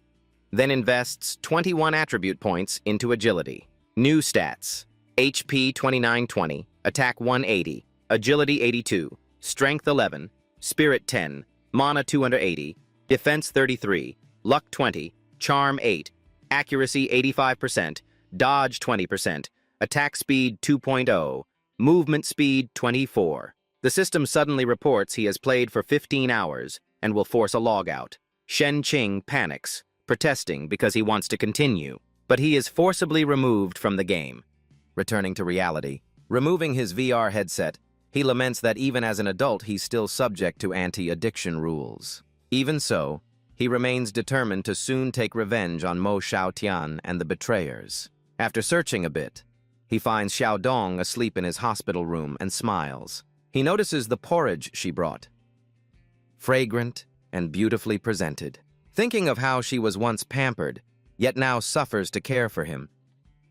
Then invests 21 attribute points into agility. New stats: HP 2920, Attack 180, Agility 82, Strength 11, Spirit 10, Mana 280, Defense 33, Luck 20, Charm 8, Accuracy 85%, Dodge 20%, Attack Speed 2.0, Movement Speed 24. The system suddenly reports he has played for 15 hours and will force a logout. Shenqing panics, protesting because he wants to continue, but he is forcibly removed from the game. Returning to reality. Removing his VR headset, he laments that even as an adult he's still subject to anti-addiction rules. Even so, he remains determined to soon take revenge on Mo Xiaotian and the betrayers. After searching a bit, he finds Xiaodong asleep in his hospital room and smiles. He notices the porridge she brought, fragrant and beautifully presented. Thinking of how she was once pampered, yet now suffers to care for him,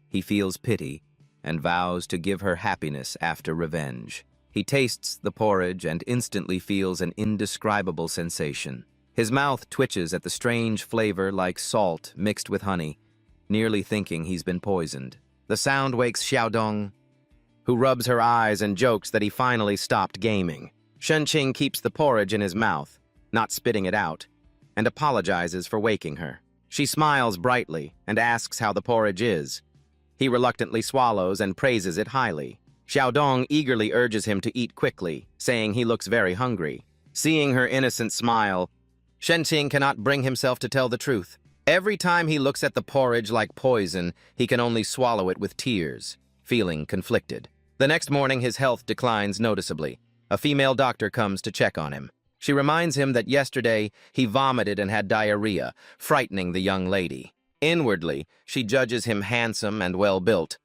he feels pity and vows to give her happiness after revenge. He tastes the porridge and instantly feels an indescribable sensation. His mouth twitches at the strange flavor like salt mixed with honey, nearly thinking he's been poisoned. The sound wakes Xiaodong, who rubs her eyes and jokes that he finally stopped gaming. Shenqing keeps the porridge in his mouth, not spitting it out, and apologizes for waking her. She smiles brightly and asks how the porridge is. He reluctantly swallows and praises it highly. Xiaodong eagerly urges him to eat quickly, saying he looks very hungry. Seeing her innocent smile, Shenqing cannot bring himself to tell the truth. Every time he looks at the porridge like poison, he can only swallow it with tears, feeling conflicted. The next morning, his health declines noticeably. A female doctor comes to check on him. She reminds him that yesterday he vomited and had diarrhea, frightening the young lady. Inwardly, she judges him handsome and well-built,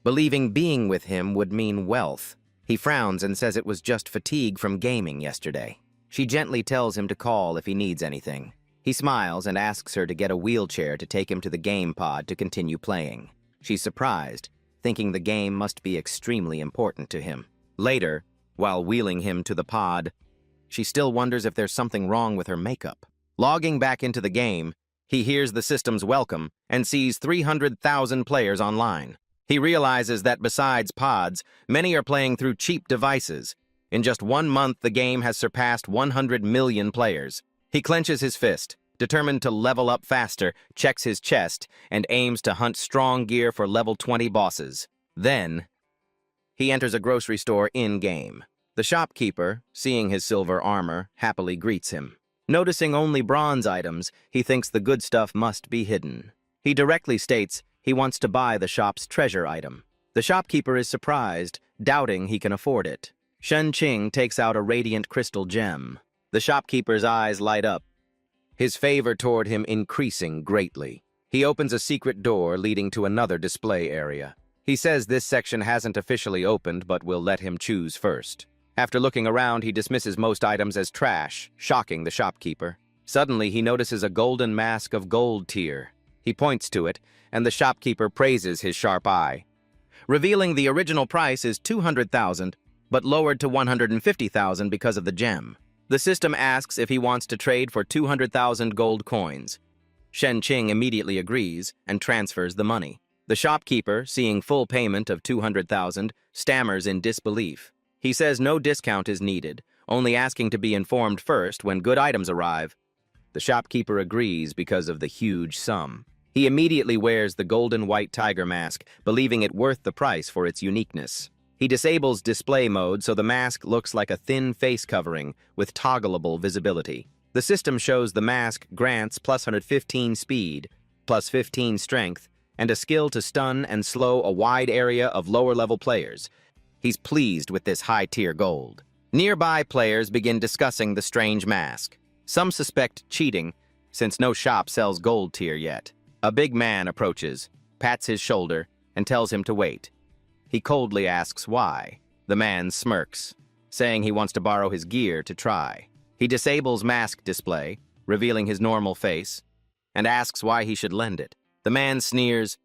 believing being with him would mean wealth. He frowns and says it was just fatigue from gaming yesterday. She gently tells him to call if he needs anything. He smiles and asks her to get a wheelchair to take him to the game pod to continue playing. She's surprised, thinking the game must be extremely important to him. Later, while wheeling him to the pod, she still wonders if there's something wrong with her makeup. Logging back into the game, he hears the system's welcome and sees 300,000 players online. He realizes that besides pods, many are playing through cheap devices. In just 1 month, the game has surpassed 100 million players. He clenches his fist, determined to level up faster, checks his chest, and aims to hunt strong gear for level 20 bosses. Then, he enters a grocery store in-game. The shopkeeper, seeing his silver armor, happily greets him. Noticing only bronze items, he thinks the good stuff must be hidden. He directly states he wants to buy the shop's treasure item. The shopkeeper is surprised, doubting he can afford it. Shen Qing takes out a radiant crystal gem. The shopkeeper's eyes light up, his favor toward him increasing greatly. He opens a secret door leading to another display area. He says this section hasn't officially opened but will let him choose first. After looking around, he dismisses most items as trash, shocking the shopkeeper. Suddenly, he notices a golden mask of gold tier. He points to it, and the shopkeeper praises his sharp eye, revealing the original price is 200,000, but lowered to 150,000 because of the gem. The system asks if he wants to trade for 200,000 gold coins. Shen Qing immediately agrees and transfers the money. The shopkeeper, seeing full payment of 200,000, stammers in disbelief. He says no discount is needed, only asking to be informed first when good items arrive. The shopkeeper agrees because of the huge sum. He immediately wears the golden white tiger mask, believing it worth the price for its uniqueness. He disables display mode so the mask looks like a thin face covering with toggleable visibility. The system shows the mask grants plus 115 speed, plus 15 strength, and a skill to stun and slow a wide area of lower-level players. He's pleased with this high-tier gold. Nearby players begin discussing the strange mask. Some suspect cheating, since no shop sells gold tier yet. A big man approaches, pats his shoulder, and tells him to wait. He coldly asks why. The man smirks, saying he wants to borrow his gear to try. He disables mask display, revealing his normal face, and asks why he should lend it. The man sneers,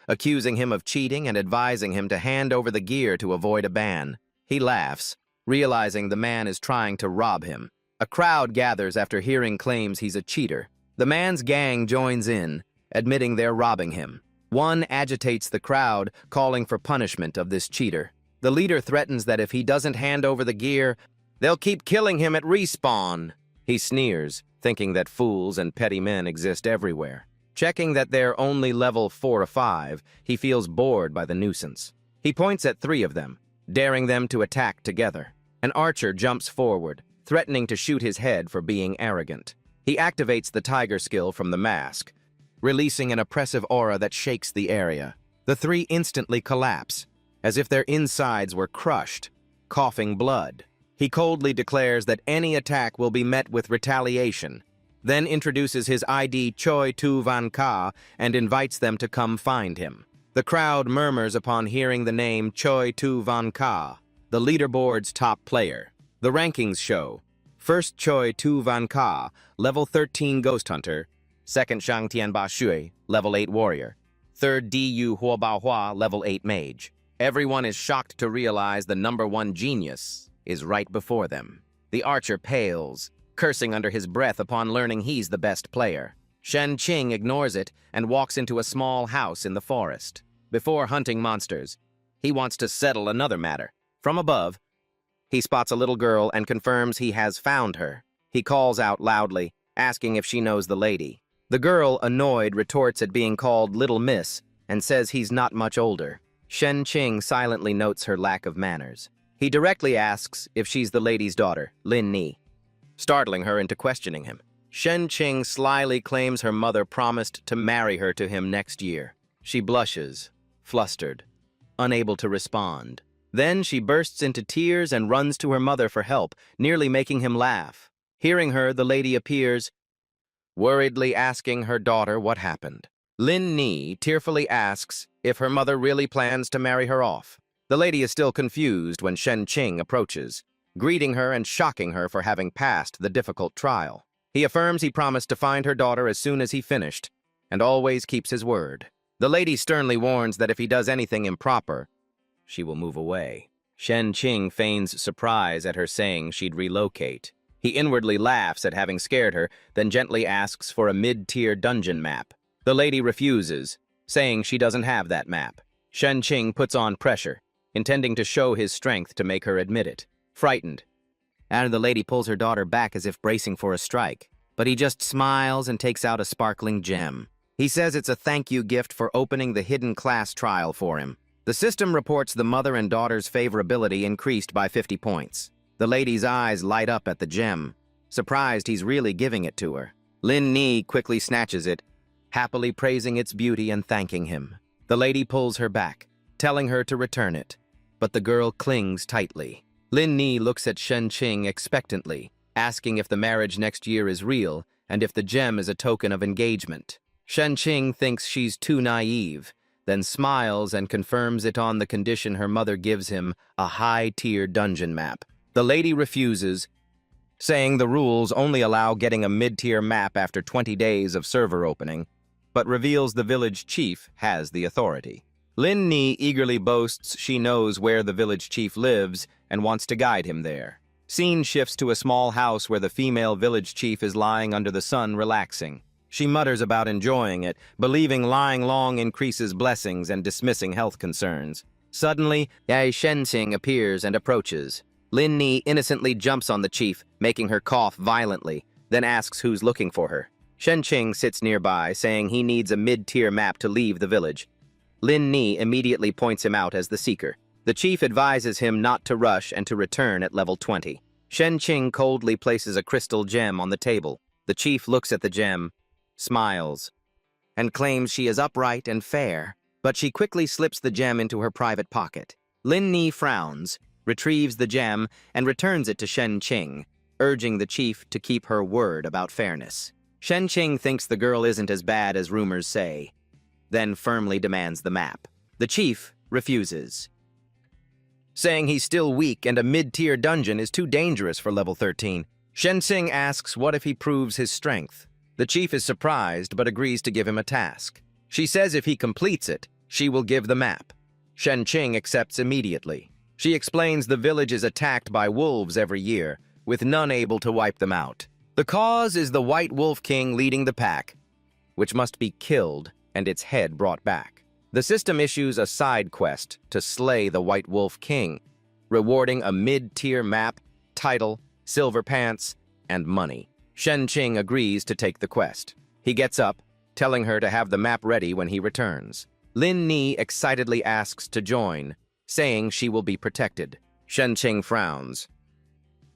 accusing him of cheating and advising him to hand over the gear to avoid a ban. He laughs, realizing the man is trying to rob him. A crowd gathers after hearing claims he's a cheater. The man's gang joins in, admitting they're robbing him. One agitates the crowd, calling for punishment of this cheater. The leader threatens that if he doesn't hand over the gear, they'll keep killing him at respawn. He sneers, thinking that fools and petty men exist everywhere. Checking that they're only level 4 or 5, he feels bored by the nuisance. He points at 3 of them, daring them to attack together. An archer jumps forward, threatening to shoot his head for being arrogant. He activates the tiger skill from the mask, releasing an oppressive aura that shakes the area. The 3 instantly collapse, as if their insides were crushed, coughing blood. He coldly declares that any attack will be met with retaliation, then introduces his ID Choi Tu Van Ka and invites them to come find him. The crowd murmurs upon hearing the name Choi Tu Van Ka, the leaderboard's top player. The rankings show: first Choi Tu Van Ka, level 13 Ghost Hunter; second Shang Tianba Shui, level 8 Warrior; third Diyu Huobao Hua, level 8 Mage. Everyone is shocked to realize the number 1 genius is right before them. The archer pales, cursing under his breath upon learning he's the best player. Shen Qing ignores it and walks into a small house in the forest. Before hunting monsters, he wants to settle another matter. From above, he spots a little girl and confirms he has found her. He calls out loudly, asking if she knows the lady. The girl, annoyed, retorts at being called Little Miss and says he's not much older. Shen Qing silently notes her lack of manners. He directly asks if she's the lady's daughter, Lin Ni, startling her into questioning him. Shen Qing slyly claims her mother promised to marry her to him next year. She blushes, flustered, unable to respond. Then she bursts into tears and runs to her mother for help, nearly making him laugh. Hearing her, the lady appears, worriedly asking her daughter what happened. Lin Ni tearfully asks if her mother really plans to marry her off. The lady is still confused when Shen Qing approaches, greeting her and shocking her for having passed the difficult trial. He affirms he promised to find her daughter as soon as he finished, and always keeps his word. The lady sternly warns that if he does anything improper, she will move away. Shen Qing feigns surprise at her saying she'd relocate. He inwardly laughs at having scared her, then gently asks for a mid-tier dungeon map. The lady refuses, saying she doesn't have that map. Shen Qing puts on pressure, intending to show his strength to make her admit it. Frightened, and the lady pulls her daughter back as if bracing for a strike. But he just smiles and takes out a sparkling gem. He says it's a thank you gift for opening the hidden class trial for him. The system reports the mother and daughter's favorability increased by 50 points. The lady's eyes light up at the gem, surprised he's really giving it to her. Lin Ni quickly snatches it, happily praising its beauty and thanking him. The lady pulls her back, telling her to return it, but the girl clings tightly. Lin Ni looks at Shen Qing expectantly, asking if the marriage next year is real and if the gem is a token of engagement. Shen Qing thinks she's too naive, then smiles and confirms it on the condition her mother gives him a high-tier dungeon map. The lady refuses, saying the rules only allow getting a mid-tier map after 20 days of server opening, but reveals the village chief has the authority. Lin Ni eagerly boasts she knows where the village chief lives and wants to guide him there. Scene shifts to a small house where the female village chief is lying under the sun relaxing. She mutters about enjoying it, believing lying long increases blessings and dismissing health concerns. Suddenly, Shen Qing appears and approaches. Lin Ni innocently jumps on the chief, making her cough violently, then asks who's looking for her. Shen Qing sits nearby, saying he needs a mid-tier map to leave the village. Lin Ni immediately points him out as the seeker. The chief advises him not to rush and to return at level 20. Shen Qing coldly places a crystal gem on the table. The chief looks at the gem, smiles, and claims she is upright and fair, but she quickly slips the gem into her private pocket. Lin Ni frowns, retrieves the gem, and returns it to Shen Qing, urging the chief to keep her word about fairness. Shen Qing thinks the girl isn't as bad as rumors say, then firmly demands the map. The chief refuses, saying he's still weak and a mid-tier dungeon is too dangerous for level 13. Shen Qing asks what if he proves his strength. The chief is surprised but agrees to give him a task. She says if he completes it, she will give the map. Shen Qing accepts immediately. She explains the village is attacked by wolves every year, with none able to wipe them out. The cause is the White Wolf King leading the pack, which must be killed and its head brought back. The system issues a side quest to slay the White Wolf King, rewarding a mid-tier map, title, silver pants, and money. Shen Qing agrees to take the quest. He gets up, telling her to have the map ready when he returns. Lin Ni excitedly asks to join, saying she will be protected. Shen Qing frowns,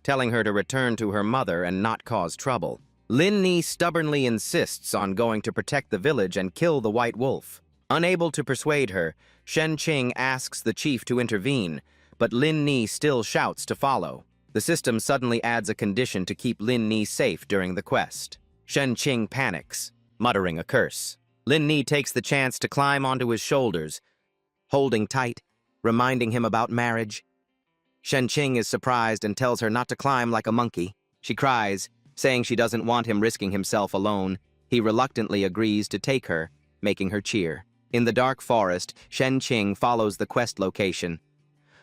telling her to return to her mother and not cause trouble. Lin Ni stubbornly insists on going to protect the village and kill the White Wolf. Unable to persuade her, Shen Qing asks the chief to intervene, but Lin Ni still shouts to follow. The system suddenly adds a condition to keep Lin Ni safe during the quest. Shen Qing panics, muttering a curse. Lin Ni takes the chance to climb onto his shoulders, holding tight, reminding him about marriage. Shen Qing is surprised and tells her not to climb like a monkey. She cries, saying she doesn't want him risking himself alone. He reluctantly agrees to take her, making her cheer. In the dark forest, Shen Qing follows the quest location,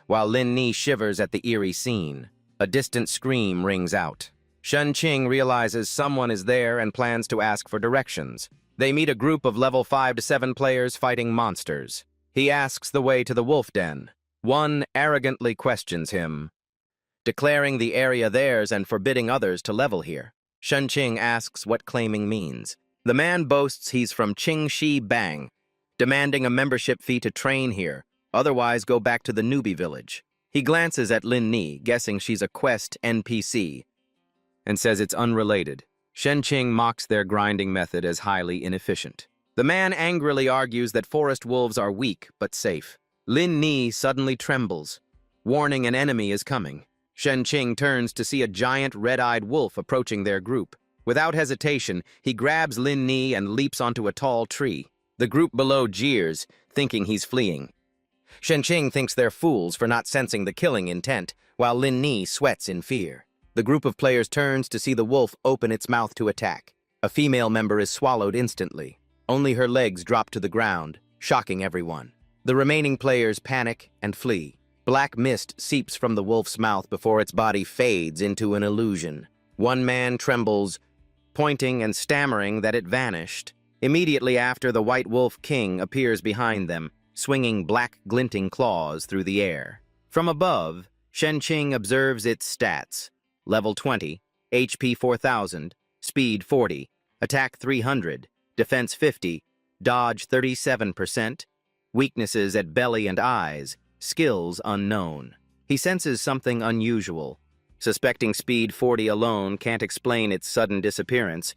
while Lin Ni shivers at the eerie scene. A distant scream rings out. Shen Qing realizes someone is there and plans to ask for directions. They meet a group of level 5 to 7 players fighting monsters. He asks the way to the wolf den. One arrogantly questions him, declaring the area theirs and forbidding others to level here. Shen Qing asks what claiming means. The man boasts he's from Qingxi Bang, demanding a membership fee to train here, otherwise go back to the newbie village. He glances at Lin Ni, guessing she's a quest NPC, and says it's unrelated. Shen Qing mocks their grinding method as highly inefficient. The man angrily argues that forest wolves are weak but safe. Lin Ni suddenly trembles, warning an enemy is coming. Shen Qing turns to see a giant red-eyed wolf approaching their group. Without hesitation, he grabs Lin Ni and leaps onto a tall tree. The group below jeers, thinking he's fleeing. Shen Qing thinks they're fools for not sensing the killing intent, while Lin Ni sweats in fear. The group of players turns to see the wolf open its mouth to attack. A female member is swallowed instantly. Only her legs drop to the ground, shocking everyone. The remaining players panic and flee. Black mist seeps from the wolf's mouth before its body fades into an illusion. One man trembles, pointing and stammering that it vanished. Immediately after, the White Wolf King appears behind them, swinging black glinting claws through the air. From above, Shenqing observes its stats: level 20, HP 4000, speed 40, attack 300, defense 50, dodge 37%, weaknesses at belly and eyes, skills unknown. He senses something unusual. Suspecting speed 40 alone can't explain its sudden disappearance,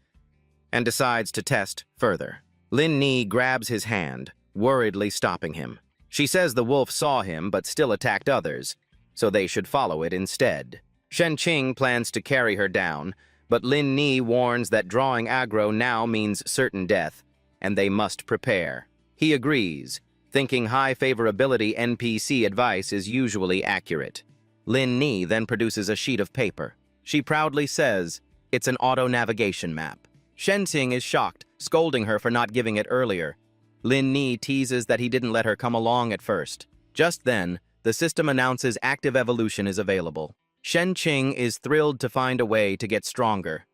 and decides to test further. Lin Ni grabs his hand, worriedly stopping him. She says the wolf saw him but still attacked others, so they should follow it instead. Shenqing plans to carry her down, but Lin Ni warns that drawing aggro now means certain death, and they must prepare. He agrees, thinking high favorability NPC advice is usually accurate. Lin Ni then produces a sheet of paper. She proudly says, "It's an auto-navigation map." Shenqing is shocked, scolding her for not giving it earlier. Lin Ni teases that he didn't let her come along at first. Just then, the system announces active evolution is available. Shenqing is thrilled to find a way to get stronger.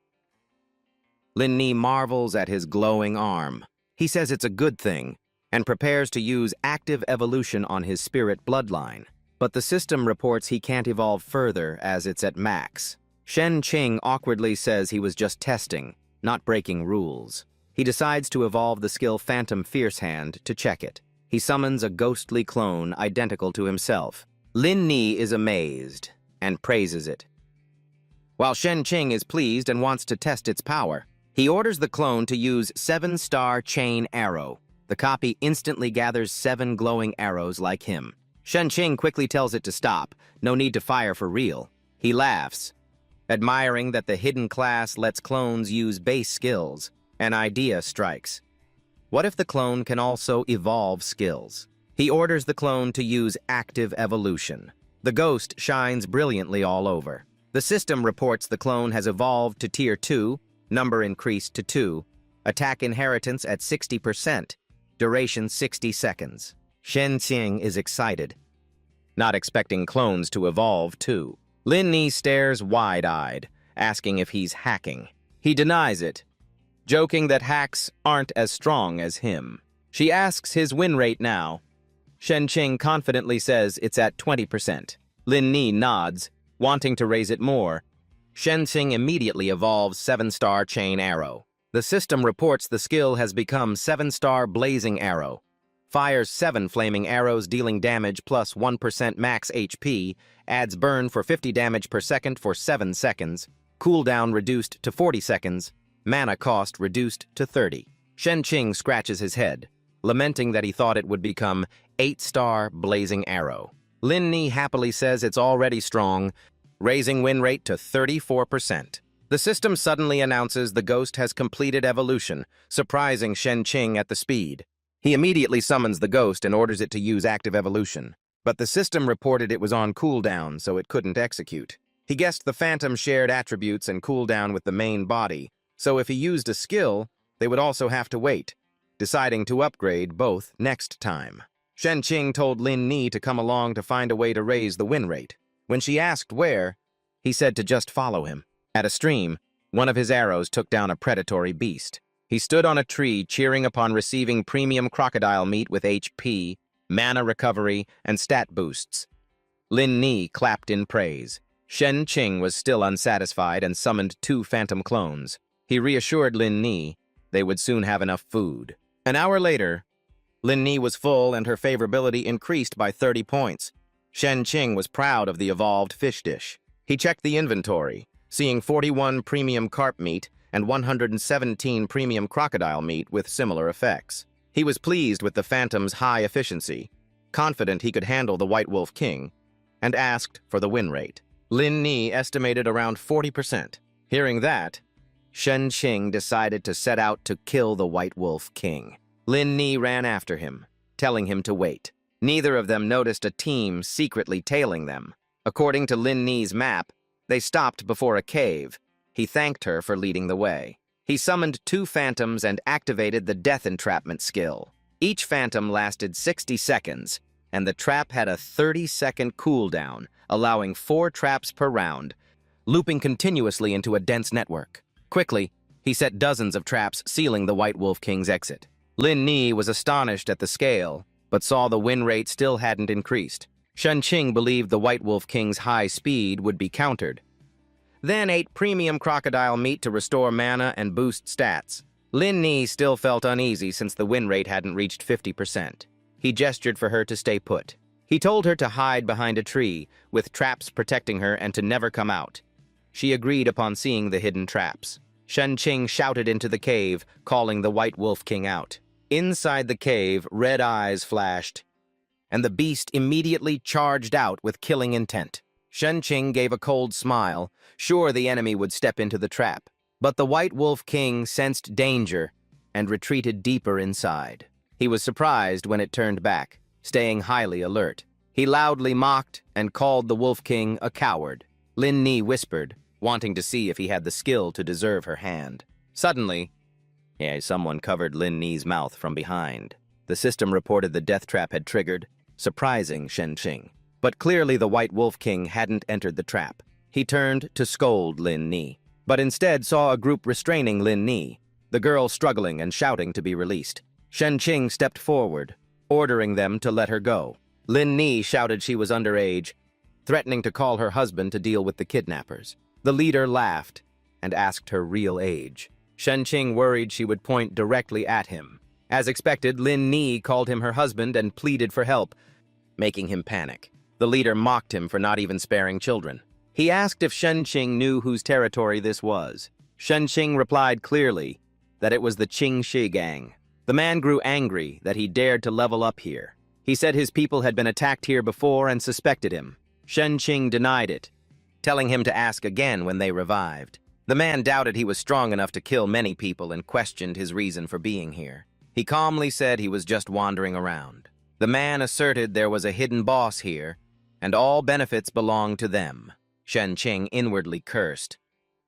Lin Ni marvels at his glowing arm. He says it's a good thing, and prepares to use active evolution on his spirit bloodline. But the system reports he can't evolve further as it's at max. Shenqing awkwardly says he was just testing, not breaking rules. He decides to evolve the skill Phantom Fierce Hand to check it. He summons a ghostly clone identical to himself. Lin Ni is amazed and praises it, while Shenqing is pleased and wants to test its power. He orders the clone to use 7-star chain arrow. The copy instantly gathers 7 glowing arrows like him. Shenqing quickly tells it to stop, no need to fire for real. He laughs, admiring that the hidden class lets clones use base skills. An idea strikes. What if the clone can also evolve skills? He orders the clone to use active evolution. The ghost shines brilliantly all over. The system reports the clone has evolved to Tier 2, number increased to 2, attack inheritance at 60%, duration 60 seconds. Shenqing is excited, not expecting clones to evolve too. Lin Ni stares wide-eyed, asking if he's hacking. He denies it, joking that hacks aren't as strong as him. She asks his win rate now. Shenqing confidently says it's at 20%. Lin Ni nods, wanting to raise it more. Shenqing immediately evolves 7-star chain arrow. The system reports the skill has become 7-star blazing arrow. Fires 7 flaming arrows dealing damage plus 1% max HP, adds burn for 50 damage per second for 7 seconds, cooldown reduced to 40 seconds, mana cost reduced to 30. Shenqing scratches his head, lamenting that he thought it would become 8-star blazing arrow. Lin Ni happily says it's already strong, raising win rate to 34%. The system suddenly announces the ghost has completed evolution, surprising Shenqing at the speed. He immediately summons the ghost and orders it to use active evolution. But the system reported it was on cooldown, so it couldn't execute. He guessed the Phantom shared attributes and cooldown with the main body, so if he used a skill, they would also have to wait, deciding to upgrade both next time. Shenqing told Lin Ni to come along to find a way to raise the win rate. When she asked where, he said to just follow him. At a stream, one of his arrows took down a predatory beast. He stood on a tree cheering upon receiving premium crocodile meat with HP, mana recovery, and stat boosts. Lin Ni clapped in praise. Shenqing was still unsatisfied and summoned 2 phantom clones. He reassured Lin Ni they would soon have enough food. An hour later, Lin Ni was full and her favorability increased by 30 points. Shenqing was proud of the evolved fish dish. He checked the inventory, seeing 41 premium carp meat and 117 premium crocodile meat with similar effects. He was pleased with the Phantom's high efficiency, confident he could handle the White Wolf King, and asked for the win rate. Lin Ni estimated around 40%. Hearing that, Shenqing decided to set out to kill the White Wolf King. Lin Ni ran after him, telling him to wait. Neither of them noticed a team secretly tailing them. According to Lin Ni's map, they stopped before a cave. He thanked her for leading the way. He summoned 2 phantoms and activated the Death Entrapment skill. Each phantom lasted 60 seconds, and the trap had a 30-second cooldown, allowing 4 traps per round, looping continuously into a dense network. Quickly, he set dozens of traps sealing the White Wolf King's exit. Lin Ni was astonished at the scale, but saw the win rate still hadn't increased. Shen Qing believed the White Wolf King's high speed would be countered. Then ate premium crocodile meat to restore mana and boost stats. Lin Ni still felt uneasy since the win rate hadn't reached 50%. He gestured for her to stay put. He told her to hide behind a tree, with traps protecting her and to never come out. She agreed upon seeing the hidden traps. Shen Qing shouted into the cave, calling the White Wolf King out. Inside the cave, red eyes flashed, and the beast immediately charged out with killing intent. Shen Qing gave a cold smile, sure the enemy would step into the trap. But the White Wolf King sensed danger and retreated deeper inside. He was surprised when it turned back, staying highly alert. He loudly mocked and called the Wolf King a coward. Lin Ni whispered, wanting to see if he had the skill to deserve her hand. Suddenly, someone covered Lin Ni's mouth from behind. The system reported the death trap had triggered, surprising Shen Qing. But clearly the White Wolf King hadn't entered the trap. He turned to scold Lin Ni, but instead saw a group restraining Lin Ni, the girl struggling and shouting to be released. Shen Qing stepped forward, ordering them to let her go. Lin Ni shouted she was underage, threatening to call her husband to deal with the kidnappers. The leader laughed and asked her real age. Shen Qing worried she would point directly at him. As expected, Lin Ni called him her husband and pleaded for help, making him panic. The leader mocked him for not even sparing children. He asked if Shen Qing knew whose territory this was. Shen Qing replied clearly that it was the Qingshi gang. The man grew angry that he dared to level up here. He said his people had been attacked here before and suspected him. Shen Qing denied it, telling him to ask again when they revived. The man doubted he was strong enough to kill many people and questioned his reason for being here. He calmly said he was just wandering around. The man asserted there was a hidden boss here, and all benefits belonged to them. Shen Qing inwardly cursed,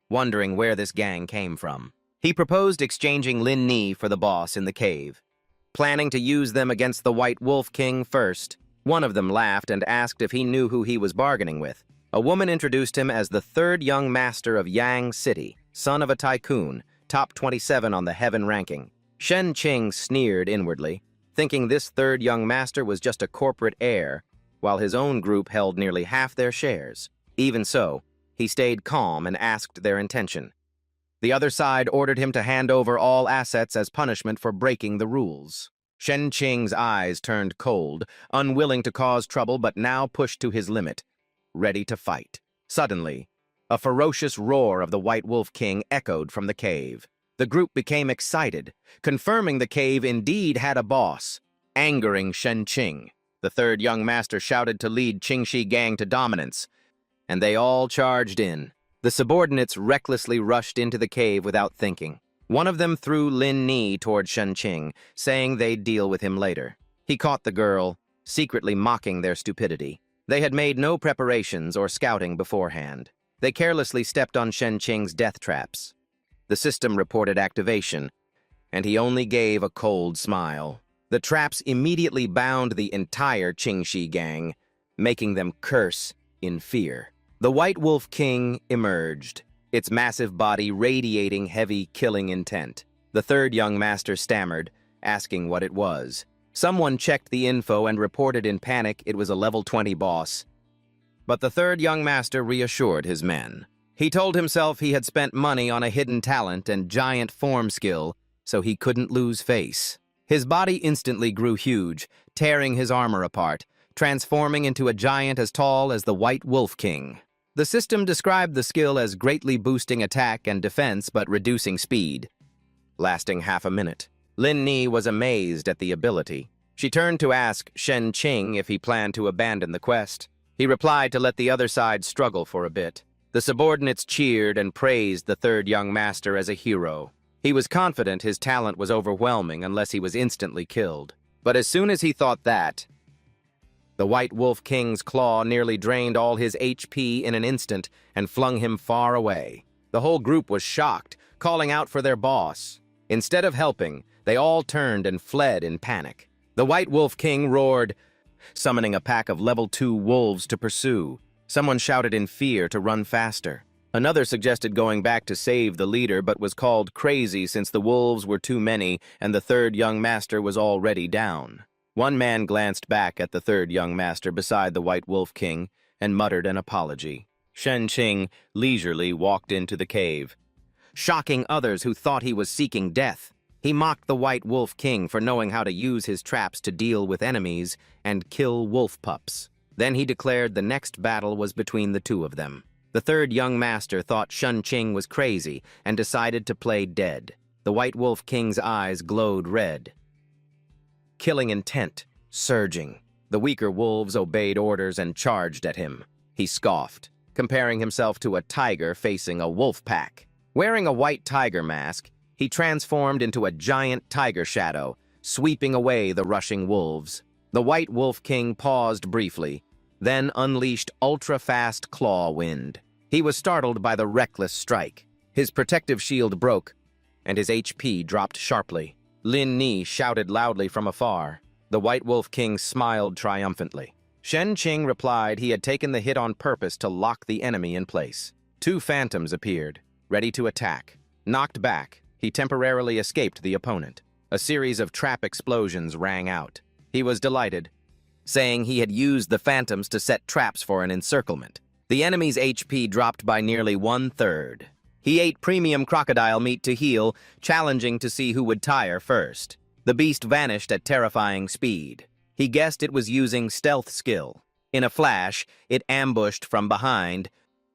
wondering where this gang came from. He proposed exchanging Lin Ni for the boss in the cave, planning to use them against the White Wolf King first. One of them laughed and asked if he knew who he was bargaining with. A woman introduced him as the third young master of Yang City, son of a tycoon, top 27 on the heaven ranking. Shen Qing sneered inwardly, thinking this third young master was just a corporate heir, while his own group held nearly half their shares. Even so, he stayed calm and asked their intention. The other side ordered him to hand over all assets as punishment for breaking the rules. Shen Qing's eyes turned cold, unwilling to cause trouble but now pushed to his limit, ready to fight. Suddenly, a ferocious roar of the White Wolf King echoed from the cave. The group became excited, confirming the cave indeed had a boss, angering Shen Qing. The third young master shouted to lead Qingshi gang to dominance, and they all charged in. The subordinates recklessly rushed into the cave without thinking. One of them threw Lin Ni toward Shen Qing, saying they'd deal with him later. He caught the girl, secretly mocking their stupidity. They had made no preparations or scouting beforehand. They carelessly stepped on Shen Qing's death traps. The system reported activation, and he only gave a cold smile. The traps immediately bound the entire Qingshi gang, making them curse in fear. The White Wolf King emerged, its massive body radiating heavy killing intent. The third young master stammered, asking what it was. Someone checked the info and reported in panic it was a level 20 boss. But the third young master reassured his men. He told himself he had spent money on a hidden talent and giant form skill, so he couldn't lose face. His body instantly grew huge, tearing his armor apart, transforming into a giant as tall as the White Wolf King. The system described the skill as greatly boosting attack and defense but reducing speed, lasting half a minute. Lin Ni was amazed at the ability. She turned to ask Shen Qing if he planned to abandon the quest. He replied to let the other side struggle for a bit. The subordinates cheered and praised the third young master as a hero. He was confident his talent was overwhelming unless he was instantly killed. But as soon as he thought that, the White Wolf King's claw nearly drained all his HP in an instant and flung him far away. The whole group was shocked, calling out for their boss. Instead of helping, they all turned and fled in panic. The White Wolf King roared, summoning a pack of level 2 wolves to pursue. Someone shouted in fear to run faster. Another suggested going back to save the leader but was called crazy since the wolves were too many and the third young master was already down. One man glanced back at the third young master beside the White Wolf King and muttered an apology. Shen Qing leisurely walked into the cave, shocking others who thought he was seeking death. He mocked the White Wolf King for knowing how to use his traps to deal with enemies and kill wolf pups. Then he declared the next battle was between the two of them. The third young master thought Shen Qing was crazy and decided to play dead. The White Wolf King's eyes glowed red, killing intent surging. The weaker wolves obeyed orders and charged at him. He scoffed, comparing himself to a tiger facing a wolf pack. Wearing a white tiger mask, he transformed into a giant tiger shadow, sweeping away the rushing wolves. The White Wolf King paused briefly, then unleashed ultra-fast claw wind. He was startled by the reckless strike. His protective shield broke, and his HP dropped sharply. Lin Ni shouted loudly from afar. The White Wolf King smiled triumphantly. Shen Qing replied he had taken the hit on purpose to lock the enemy in place. Two phantoms appeared, ready to attack. Knocked back, he temporarily escaped the opponent. A series of trap explosions rang out. He was delighted, saying he had used the phantoms to set traps for an encirclement. The enemy's HP dropped by nearly 1/3. He ate premium crocodile meat to heal, challenging to see who would tire first. The beast vanished at terrifying speed. He guessed it was using stealth skill. In a flash, it ambushed from behind,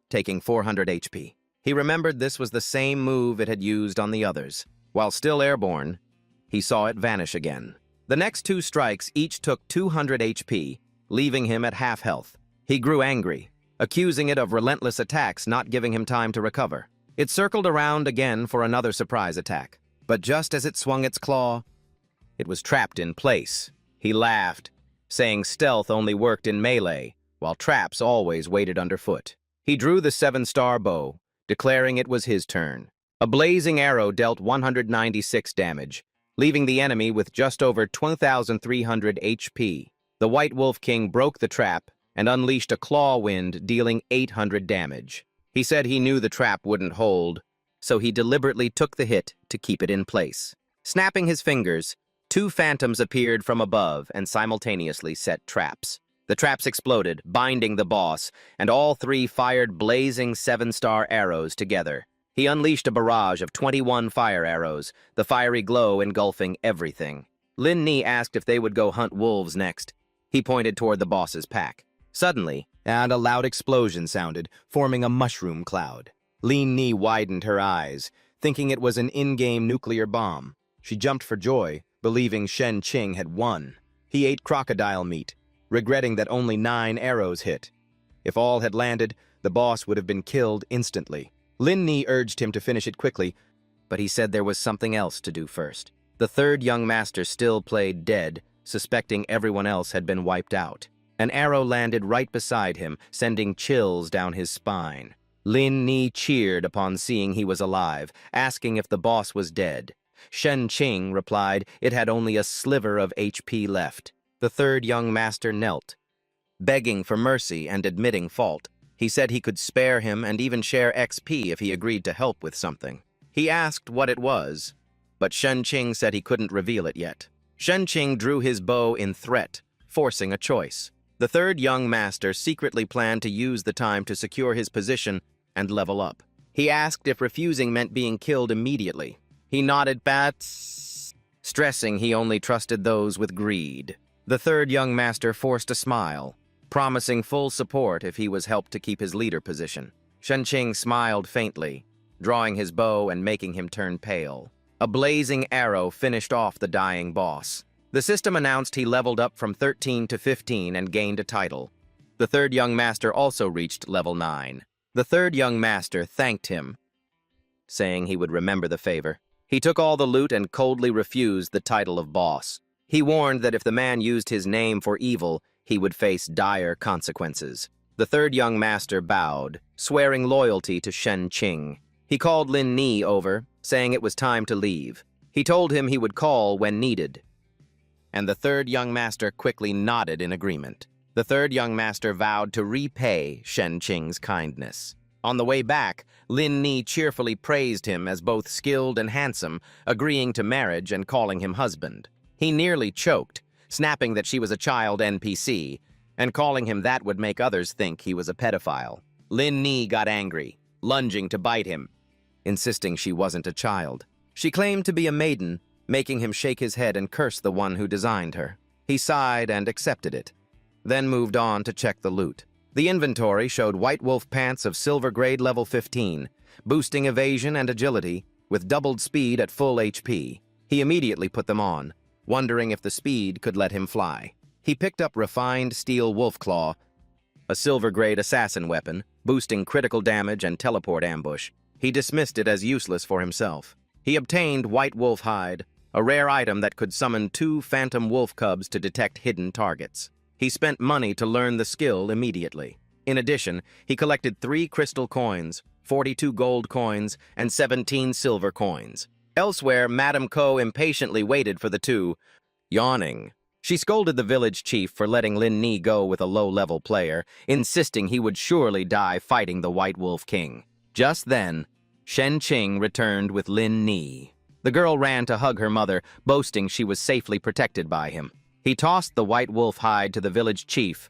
taking 400 HP. He remembered this was the same move it had used on the others. While still airborne, he saw it vanish again. The next two strikes each took 200 HP, leaving him at half health. He grew angry, accusing it of relentless attacks not giving him time to recover. It circled around again for another surprise attack. But just as it swung its claw, it was trapped in place. He laughed, saying stealth only worked in melee, while traps always waited underfoot. He drew the 7-star bow, declaring it was his turn. A blazing arrow dealt 196 damage, leaving the enemy with just over 2,300 HP. The White Wolf King broke the trap and unleashed a claw wind, dealing 800 damage. He said he knew the trap wouldn't hold, so he deliberately took the hit to keep it in place. Snapping his fingers, two phantoms appeared from above and simultaneously set traps. The traps exploded, binding the boss, and all three fired blazing 7-star arrows together. He unleashed a barrage of 21 fire arrows, the fiery glow engulfing everything. Lin Ni asked if they would go hunt wolves next. He pointed toward the boss's pack. Suddenly, and a loud explosion sounded, forming a mushroom cloud. Lin Ni widened her eyes, thinking it was an in-game nuclear bomb. She jumped for joy, believing Shen Qing had won. He ate crocodile meat, regretting that only 9 arrows hit. If all had landed, the boss would have been killed instantly. Lin Ni urged him to finish it quickly, but he said there was something else to do first. The third young master still played dead, suspecting everyone else had been wiped out. An arrow landed right beside him, sending chills down his spine. Lin Ni cheered upon seeing he was alive, asking if the boss was dead. Shen Qing replied it had only a sliver of HP left. The third young master knelt, begging for mercy and admitting fault. He said he could spare him and even share XP if he agreed to help with something. He asked what it was, but Shen Qing said he couldn't reveal it yet. Shen Qing drew his bow in threat, forcing a choice. The third young master secretly planned to use the time to secure his position and level up. He asked if refusing meant being killed immediately. He nodded stressing he only trusted those with greed. The third young master forced a smile, promising full support if he was helped to keep his leader position. Shen Qing smiled faintly, drawing his bow and making him turn pale. A blazing arrow finished off the dying boss. The system announced he leveled up from 13 to 15 and gained a title. The third young master also reached level 9. The third young master thanked him, saying he would remember the favor. He took all the loot and coldly refused the title of boss. He warned that if the man used his name for evil, he would face dire consequences. The third young master bowed, swearing loyalty to Shen Qing. He called Lin Ni over, saying it was time to leave. He told him he would call when needed, and the third young master quickly nodded in agreement. The third young master vowed to repay Shen Qing's kindness. On the way back, Lin Ni cheerfully praised him as both skilled and handsome, agreeing to marriage and calling him husband. He nearly choked, snapping that she was a child NPC, and calling him that would make others think he was a pedophile. Lin Ni got angry, lunging to bite him, insisting she wasn't a child. She claimed to be a maiden, making him shake his head and curse the one who designed her. He sighed and accepted it, then moved on to check the loot. The inventory showed White Wolf pants of silver grade level 15, boosting evasion and agility, with doubled speed at full HP. He immediately put them on, wondering if the speed could let him fly. He picked up refined steel wolf claw, a silver grade assassin weapon, boosting critical damage and teleport ambush. He dismissed it as useless for himself. He obtained White Wolf hide, a rare item that could summon 2 phantom wolf cubs to detect hidden targets. He spent money to learn the skill immediately. In addition, he collected 3 crystal coins, 42 gold coins, and 17 silver coins. Elsewhere, Madame Ko impatiently waited for the two, yawning. She scolded the village chief for letting Lin Ni go with a low-level player, insisting he would surely die fighting the White Wolf King. Just then, Shen Qing returned with Lin Ni. The girl ran to hug her mother, boasting she was safely protected by him. He tossed the White Wolf hide to the village chief,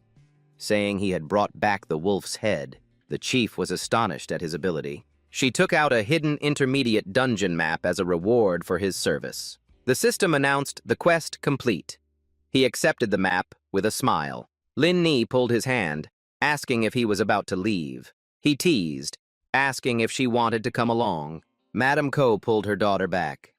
saying he had brought back the wolf's head. The chief was astonished at his ability. She took out a hidden intermediate dungeon map as a reward for his service. The system announced the quest complete. He accepted the map with a smile. Lin Ni pulled his hand, asking if he was about to leave. He teased, asking if she wanted to come along. Madame Ko pulled her daughter back,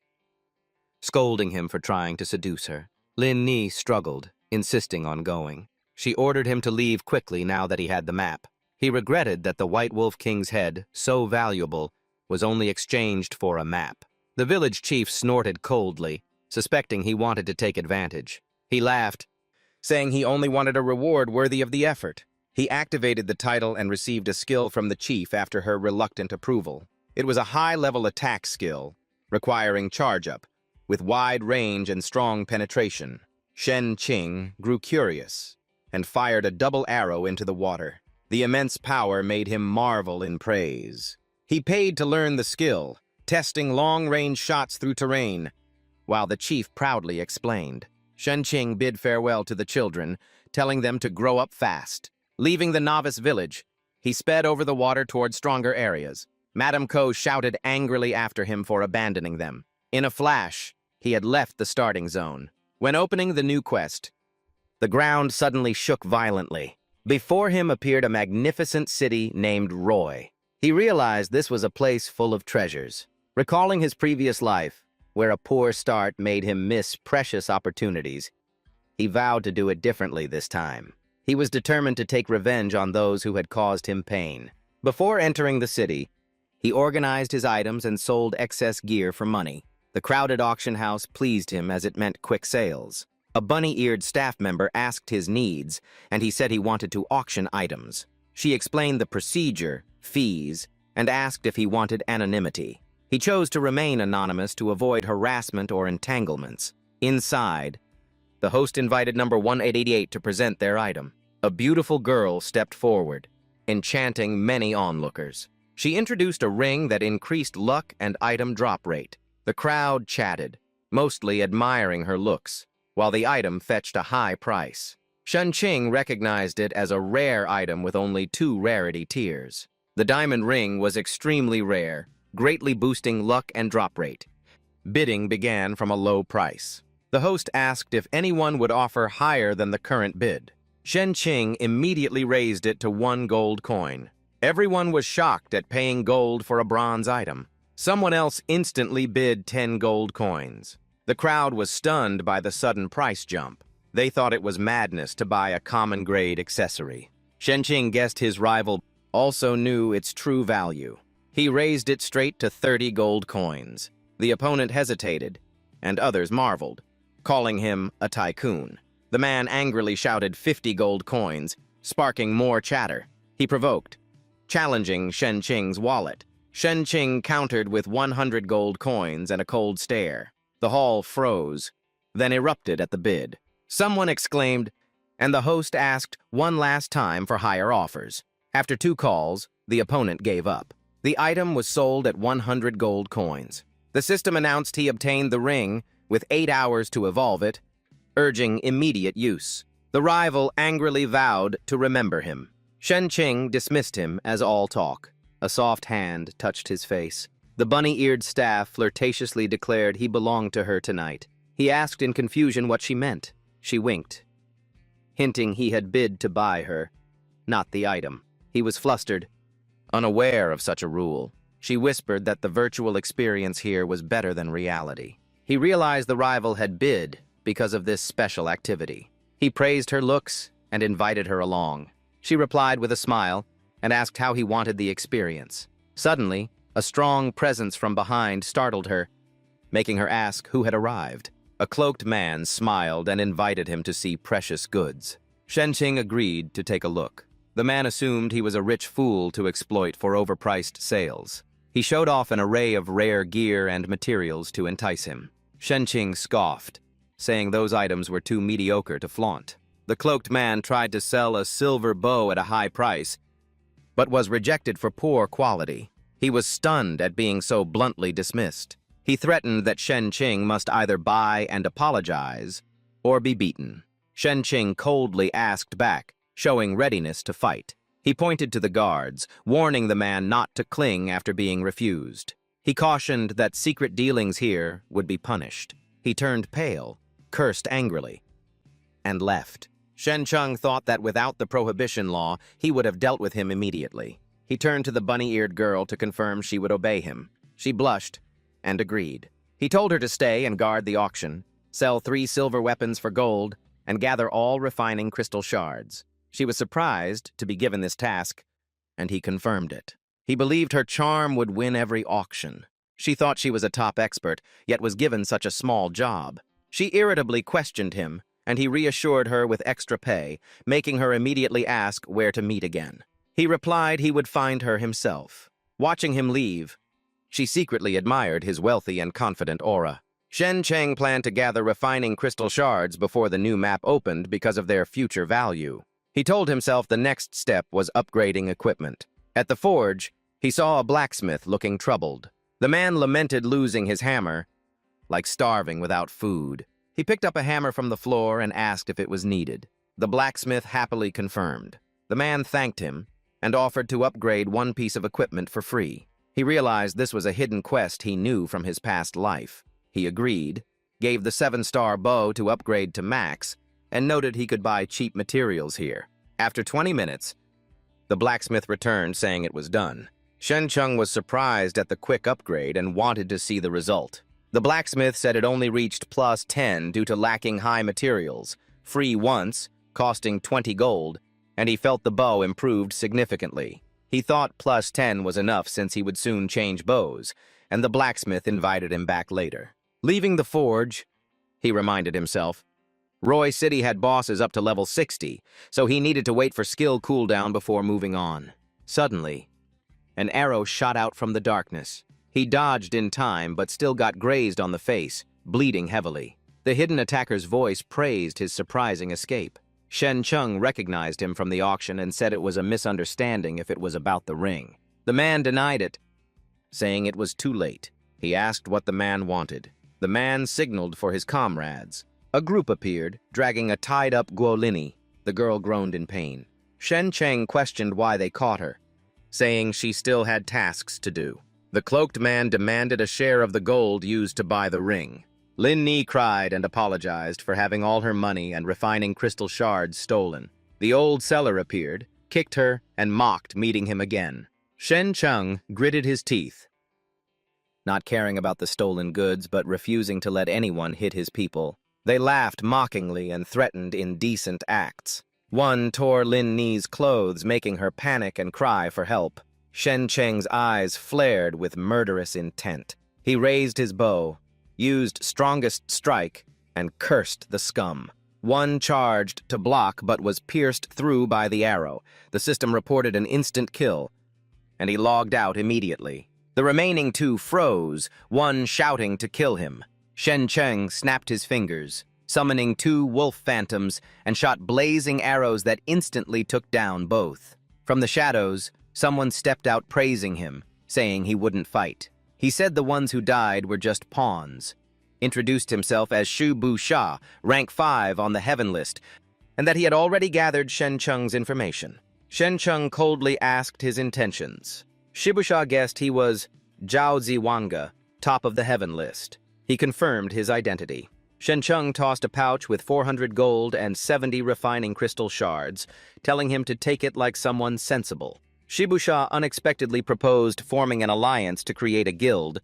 scolding him for trying to seduce her. Lin Ni struggled, insisting on going. She ordered him to leave quickly now that he had the map. He regretted that the White Wolf King's head, so valuable, was only exchanged for a map. The village chief snorted coldly, suspecting he wanted to take advantage. He laughed, saying he only wanted a reward worthy of the effort. He activated the title and received a skill from the chief after her reluctant approval. It was a high-level attack skill, requiring charge-up, with wide range and strong penetration. Shen Qing grew curious and fired a double arrow into the water. The immense power made him marvel in praise. He paid to learn the skill, testing long-range shots through terrain, while the chief proudly explained. Shen Qing bid farewell to the children, telling them to grow up fast. Leaving the novice village, he sped over the water toward stronger areas. Madame Ko shouted angrily after him for abandoning them. In a flash, he had left the starting zone. When opening the new quest, the ground suddenly shook violently. Before him appeared a magnificent city named Roy. He realized this was a place full of treasures. Recalling his previous life, where a poor start made him miss precious opportunities, he vowed to do it differently this time. He was determined to take revenge on those who had caused him pain. Before entering the city, he organized his items and sold excess gear for money. The crowded auction house pleased him as it meant quick sales. A bunny-eared staff member asked his needs, and he said he wanted to auction items. She explained the procedure, fees, and asked if he wanted anonymity. He chose to remain anonymous to avoid harassment or entanglements. Inside, the host invited number 188 to present their item. A beautiful girl stepped forward, enchanting many onlookers. She introduced a ring that increased luck and item drop rate. The crowd chatted, mostly admiring her looks, while the item fetched a high price. Shen Qing recognized it as a rare item with only 2 rarity tiers. The diamond ring was extremely rare, greatly boosting luck and drop rate. Bidding began from a low price. The host asked if anyone would offer higher than the current bid. Shen Qing immediately raised it to 1 gold coin. Everyone was shocked at paying gold for a bronze item. Someone else instantly bid 10 gold coins. The crowd was stunned by the sudden price jump. They thought it was madness to buy a common-grade accessory. Shen Qing guessed his rival also knew its true value. He raised it straight to 30 gold coins. The opponent hesitated, and others marveled, calling him a tycoon. The man angrily shouted 50 gold coins, sparking more chatter. He provoked, challenging Shen Qing's wallet. Shen Qing countered with 100 gold coins and a cold stare. The hall froze, then erupted at the bid. Someone exclaimed, and the host asked one last time for higher offers. After 2 calls, the opponent gave up. The item was sold at 100 gold coins. The system announced he obtained the ring with 8 hours to evolve it, urging immediate use. The rival angrily vowed to remember him. Shen Qing dismissed him as all talk. A soft hand touched his face. The bunny-eared staff flirtatiously declared he belonged to her tonight. He asked in confusion what she meant. She winked, hinting he had bid to buy her, not the item. He was flustered, unaware of such a rule. She whispered that the virtual experience here was better than reality. He realized the rival had bid because of this special activity. He praised her looks and invited her along. She replied with a smile and asked how he wanted the experience. Suddenly, a strong presence from behind startled her, making her ask who had arrived. A cloaked man smiled and invited him to see precious goods. Shen Qing agreed to take a look. The man assumed he was a rich fool to exploit for overpriced sales. He showed off an array of rare gear and materials to entice him. Shen Qing scoffed, saying those items were too mediocre to flaunt. The cloaked man tried to sell a silver bow at a high price, but was rejected for poor quality. He was stunned at being so bluntly dismissed. He threatened that Shen Qing must either buy and apologize or be beaten. Shen Qing coldly asked back, showing readiness to fight. He pointed to the guards, warning the man not to cling after being refused. He cautioned that secret dealings here would be punished. He turned pale, cursed angrily, and left. Shen Qing thought that without the prohibition law, he would have dealt with him immediately. He turned to the bunny-eared girl to confirm she would obey him. She blushed and agreed. He told her to stay and guard the auction, sell 3 silver weapons for gold, and gather all refining crystal shards. She was surprised to be given this task, and he confirmed it. He believed her charm would win every auction. She thought she was a top expert, yet was given such a small job. She irritably questioned him, and he reassured her with extra pay, making her immediately ask where to meet again. He replied he would find her himself. Watching him leave, she secretly admired his wealthy and confident aura. Shen Qing planned to gather refining crystal shards before the new map opened because of their future value. He told himself the next step was upgrading equipment. At the forge, he saw a blacksmith looking troubled. The man lamented losing his hammer, like starving without food. He picked up a hammer from the floor and asked if it was needed. The blacksmith happily confirmed. The man thanked him and offered to upgrade one piece of equipment for free. He realized this was a hidden quest he knew from his past life. He agreed, gave the 7-star bow to upgrade to max, and noted he could buy cheap materials here. After 20 minutes, the blacksmith returned saying it was done. Shen Qing was surprised at the quick upgrade and wanted to see the result. The blacksmith said it only reached +10 due to lacking high materials, free once, costing 20 gold, and he felt the bow improved significantly. He thought +10 was enough since he would soon change bows, and the blacksmith invited him back later. Leaving the forge, he reminded himself, Roy City had bosses up to level 60, so he needed to wait for skill cooldown before moving on. Suddenly, an arrow shot out from the darkness. He dodged in time, but still got grazed on the face, bleeding heavily. The hidden attacker's voice praised his surprising escape. Shen Qing recognized him from the auction and said it was a misunderstanding if it was about the ring. The man denied it, saying it was too late. He asked what the man wanted. The man signaled for his comrades. A group appeared, dragging a tied-up Guolini. The girl groaned in pain. Shen Qing questioned why they caught her, saying she still had tasks to do. The cloaked man demanded a share of the gold used to buy the ring. Lin Ni cried and apologized for having all her money and refining crystal shards stolen. The old seller appeared, kicked her, and mocked, meeting him again. Shen Qing gritted his teeth, not caring about the stolen goods but refusing to let anyone hit his people. They laughed mockingly and threatened indecent acts. One tore Lin Ni's clothes, making her panic and cry for help. Shen Qing's eyes flared with murderous intent. He raised his bow, used strongest strike, and cursed the scum. One charged to block but was pierced through by the arrow. The system reported an instant kill, and he logged out immediately. The remaining 2 froze, one shouting to kill him. Shen Qing snapped his fingers, summoning 2 wolf phantoms, and shot blazing arrows that instantly took down both. From the shadows, someone stepped out praising him, saying he wouldn't fight. He said the ones who died were just pawns, introduced himself as Shu Bu Sha, rank 5 on the heaven list, and that he had already gathered Shen Cheng's information. Shen Cheng coldly asked his intentions. Shibusha guessed he was Zhao Ziwanga, top of the heaven list. He confirmed his identity. Shen Cheng tossed a pouch with 400 gold and 70 refining crystal shards, telling him to take it like someone sensible. Shibusha unexpectedly proposed forming an alliance to create a guild,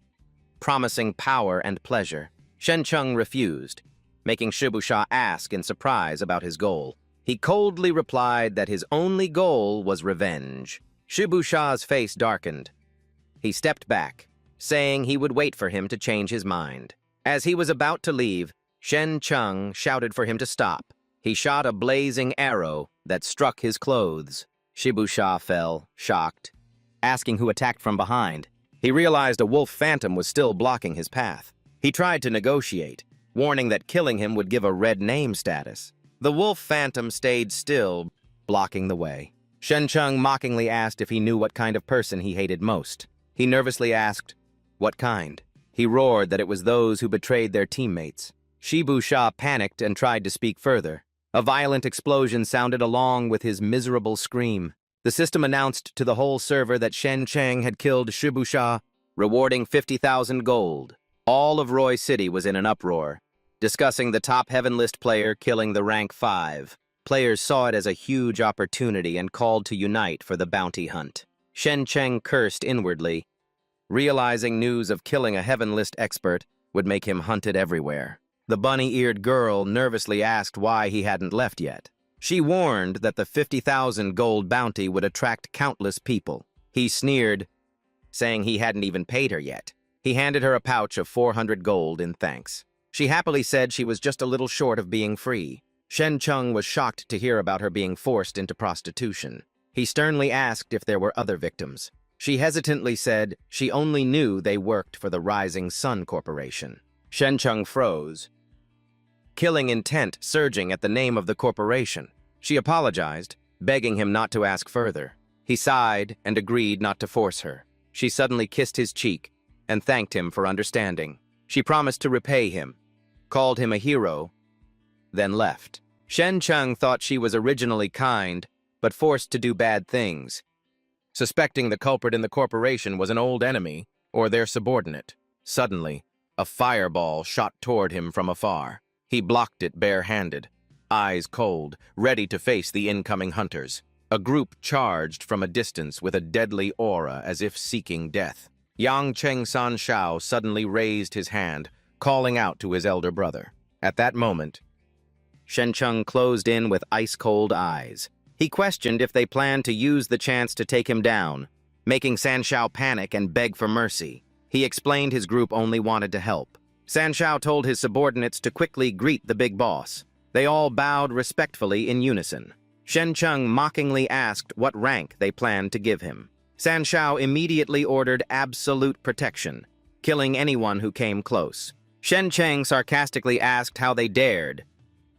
promising power and pleasure. Shen Cheng refused, making Shibusha ask in surprise about his goal. He coldly replied that his only goal was revenge. Shibusha's face darkened. He stepped back, saying he would wait for him to change his mind. As he was about to leave, Shen Cheng shouted for him to stop. He shot a blazing arrow that struck his clothes. Shibusha fell, shocked, asking who attacked from behind. He realized a wolf phantom was still blocking his path. He tried to negotiate, warning that killing him would give a red name status. The wolf phantom stayed still, blocking the way. Shen Cheng mockingly asked if he knew what kind of person he hated most. He nervously asked, "What kind?" He roared that it was those who betrayed their teammates. Shibusha panicked and tried to speak further. A violent explosion sounded along with his miserable scream. The system announced to the whole server that Shen Cheng had killed Shibusha, rewarding 50,000 gold. All of Roy City was in an uproar, discussing the top heaven list player killing the rank 5. Players saw it as a huge opportunity and called to unite for the bounty hunt. Shen Cheng cursed inwardly, realizing news of killing a heaven list expert would make him hunted everywhere. The bunny-eared girl nervously asked why he hadn't left yet. She warned that the 50,000 gold bounty would attract countless people. He sneered, saying he hadn't even paid her yet. He handed her a pouch of 400 gold in thanks. She happily said she was just a little short of being free. Shen Cheng was shocked to hear about her being forced into prostitution. He sternly asked if there were other victims. She hesitantly said she only knew they worked for the Rising Sun Corporation. Shen Cheng froze, killing intent surging at the name of the corporation. She apologized, begging him not to ask further. He sighed and agreed not to force her. She suddenly kissed his cheek and thanked him for understanding. She promised to repay him, called him a hero, then left. Shen Cheng thought she was originally kind, but forced to do bad things, suspecting the culprit in the corporation was an old enemy or their subordinate. Suddenly, a fireball shot toward him from afar. He blocked it bare-handed, eyes cold, ready to face the incoming hunters. A group charged from a distance with a deadly aura as if seeking death. Yang Cheng San Shao suddenly raised his hand, calling out to his elder brother. At that moment, Shen Cheng closed in with ice-cold eyes. He questioned if they planned to use the chance to take him down, making San Shao panic and beg for mercy. He explained his group only wanted to help. San Shao told his subordinates to quickly greet the big boss. They all bowed respectfully in unison. Shen Cheng mockingly asked what rank they planned to give him. San Shao immediately ordered absolute protection, killing anyone who came close. Shen Cheng sarcastically asked how they dared,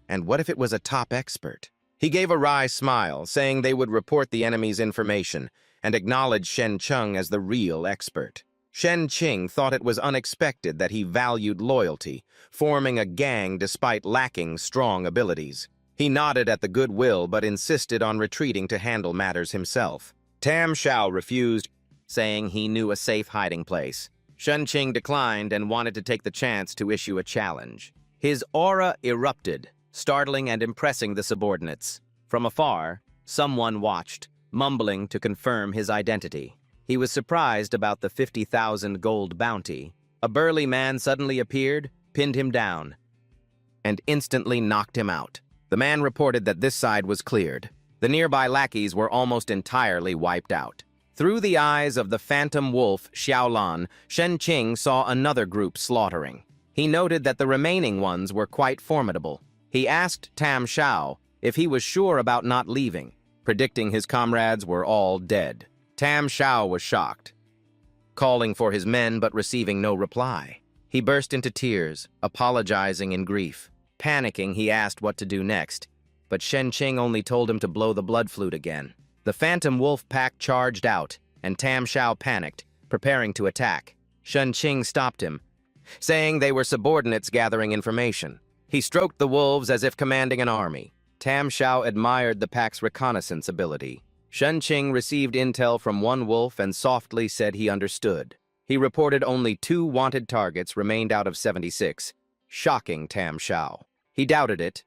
and what if it was a top expert? He gave a wry smile, saying they would report the enemy's information and acknowledge Shen Cheng as the real expert. Shen Qing thought it was unexpected that he valued loyalty, forming a gang despite lacking strong abilities. He nodded at the goodwill but insisted on retreating to handle matters himself. Tam Shao refused, saying he knew a safe hiding place. Shen Qing declined and wanted to take the chance to issue a challenge. His aura erupted, startling and impressing the subordinates. From afar, someone watched, mumbling to confirm his identity. He was surprised about the 50,000 gold bounty. A burly man suddenly appeared, pinned him down, and instantly knocked him out. The man reported that this side was cleared. The nearby lackeys were almost entirely wiped out. Through the eyes of the phantom wolf Xiaolan, Shen Qing saw another group slaughtering. He noted that the remaining ones were quite formidable. He asked Tam Shao if he was sure about not leaving, predicting his comrades were all dead. Tam Shao was shocked, calling for his men but receiving no reply. He burst into tears, apologizing in grief. Panicking, he asked what to do next, but Shen Qing only told him to blow the blood flute again. The phantom wolf pack charged out, and Tam Shao panicked, preparing to attack. Shen Qing stopped him, saying they were subordinates gathering information. He stroked the wolves as if commanding an army. Tam Shao admired the pack's reconnaissance ability. Shen Qing received intel from one wolf and softly said he understood. He reported only 2 wanted targets remained out of 76, shocking Tam Shao. He doubted it,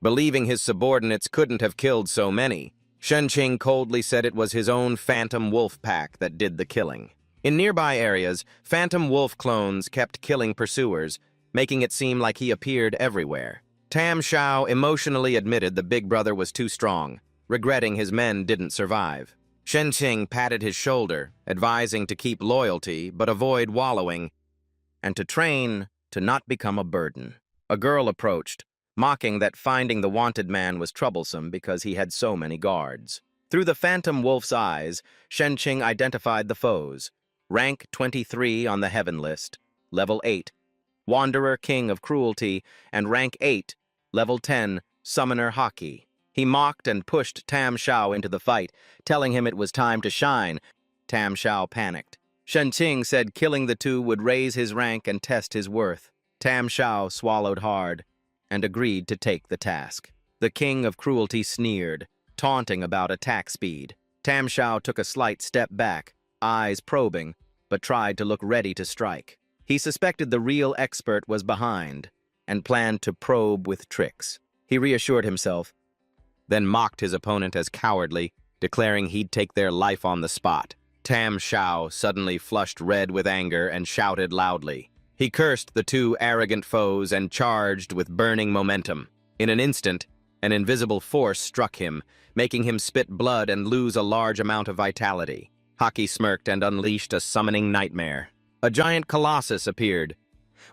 believing his subordinates couldn't have killed so many. Shen Qing coldly said it was his own phantom wolf pack that did the killing. In nearby areas, phantom wolf clones kept killing pursuers, making it seem like he appeared everywhere. Tam Shao emotionally admitted the big brother was too strong, regretting his men didn't survive. Shen Qing patted his shoulder, advising to keep loyalty but avoid wallowing, and to train to not become a burden. A girl approached, mocking that finding the wanted man was troublesome because he had so many guards. Through the phantom wolf's eyes, Shen Qing identified the foes. Rank 23 on the Heaven list, Level 8, Wanderer King of Cruelty, and Rank 8, Level 10, Summoner Haki. He mocked and pushed Tam Shao into the fight, telling him it was time to shine. Tam Shao panicked. Shen Qing said killing the two would raise his rank and test his worth. Tam Shao swallowed hard and agreed to take the task. The King of Cruelty sneered, taunting about attack speed. Tam Shao took a slight step back, eyes probing, but tried to look ready to strike. He suspected the real expert was behind and planned to probe with tricks. He reassured himself, then mocked his opponent as cowardly, declaring he'd take their life on the spot. Tam Shao suddenly flushed red with anger and shouted loudly. He cursed the 2 arrogant foes and charged with burning momentum. In an instant, an invisible force struck him, making him spit blood and lose a large amount of vitality. Haki smirked and unleashed a summoning nightmare. A giant colossus appeared,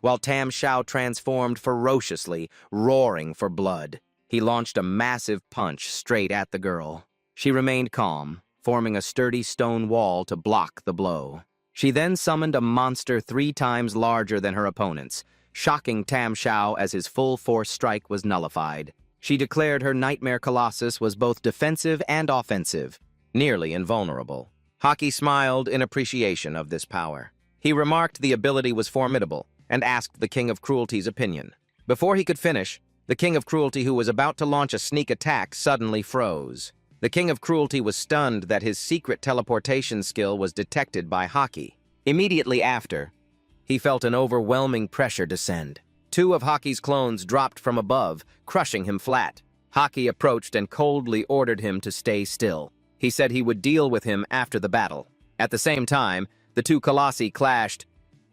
while Tam Shao transformed ferociously, roaring for blood. He launched a massive punch straight at the girl. She remained calm, forming a sturdy stone wall to block the blow. She then summoned a monster 3 times larger than her opponents, shocking Tam Shao as his full-force strike was nullified. She declared her Nightmare Colossus was both defensive and offensive, nearly invulnerable. Haki smiled in appreciation of this power. He remarked the ability was formidable and asked the King of Cruelty's opinion. Before he could finish, the King of Cruelty, who was about to launch a sneak attack, suddenly froze. The King of Cruelty was stunned that his secret teleportation skill was detected by Haki. Immediately after, he felt an overwhelming pressure descend. 2 of Haki's clones dropped from above, crushing him flat. Haki approached and coldly ordered him to stay still. He said he would deal with him after the battle. At the same time, the 2 colossi clashed,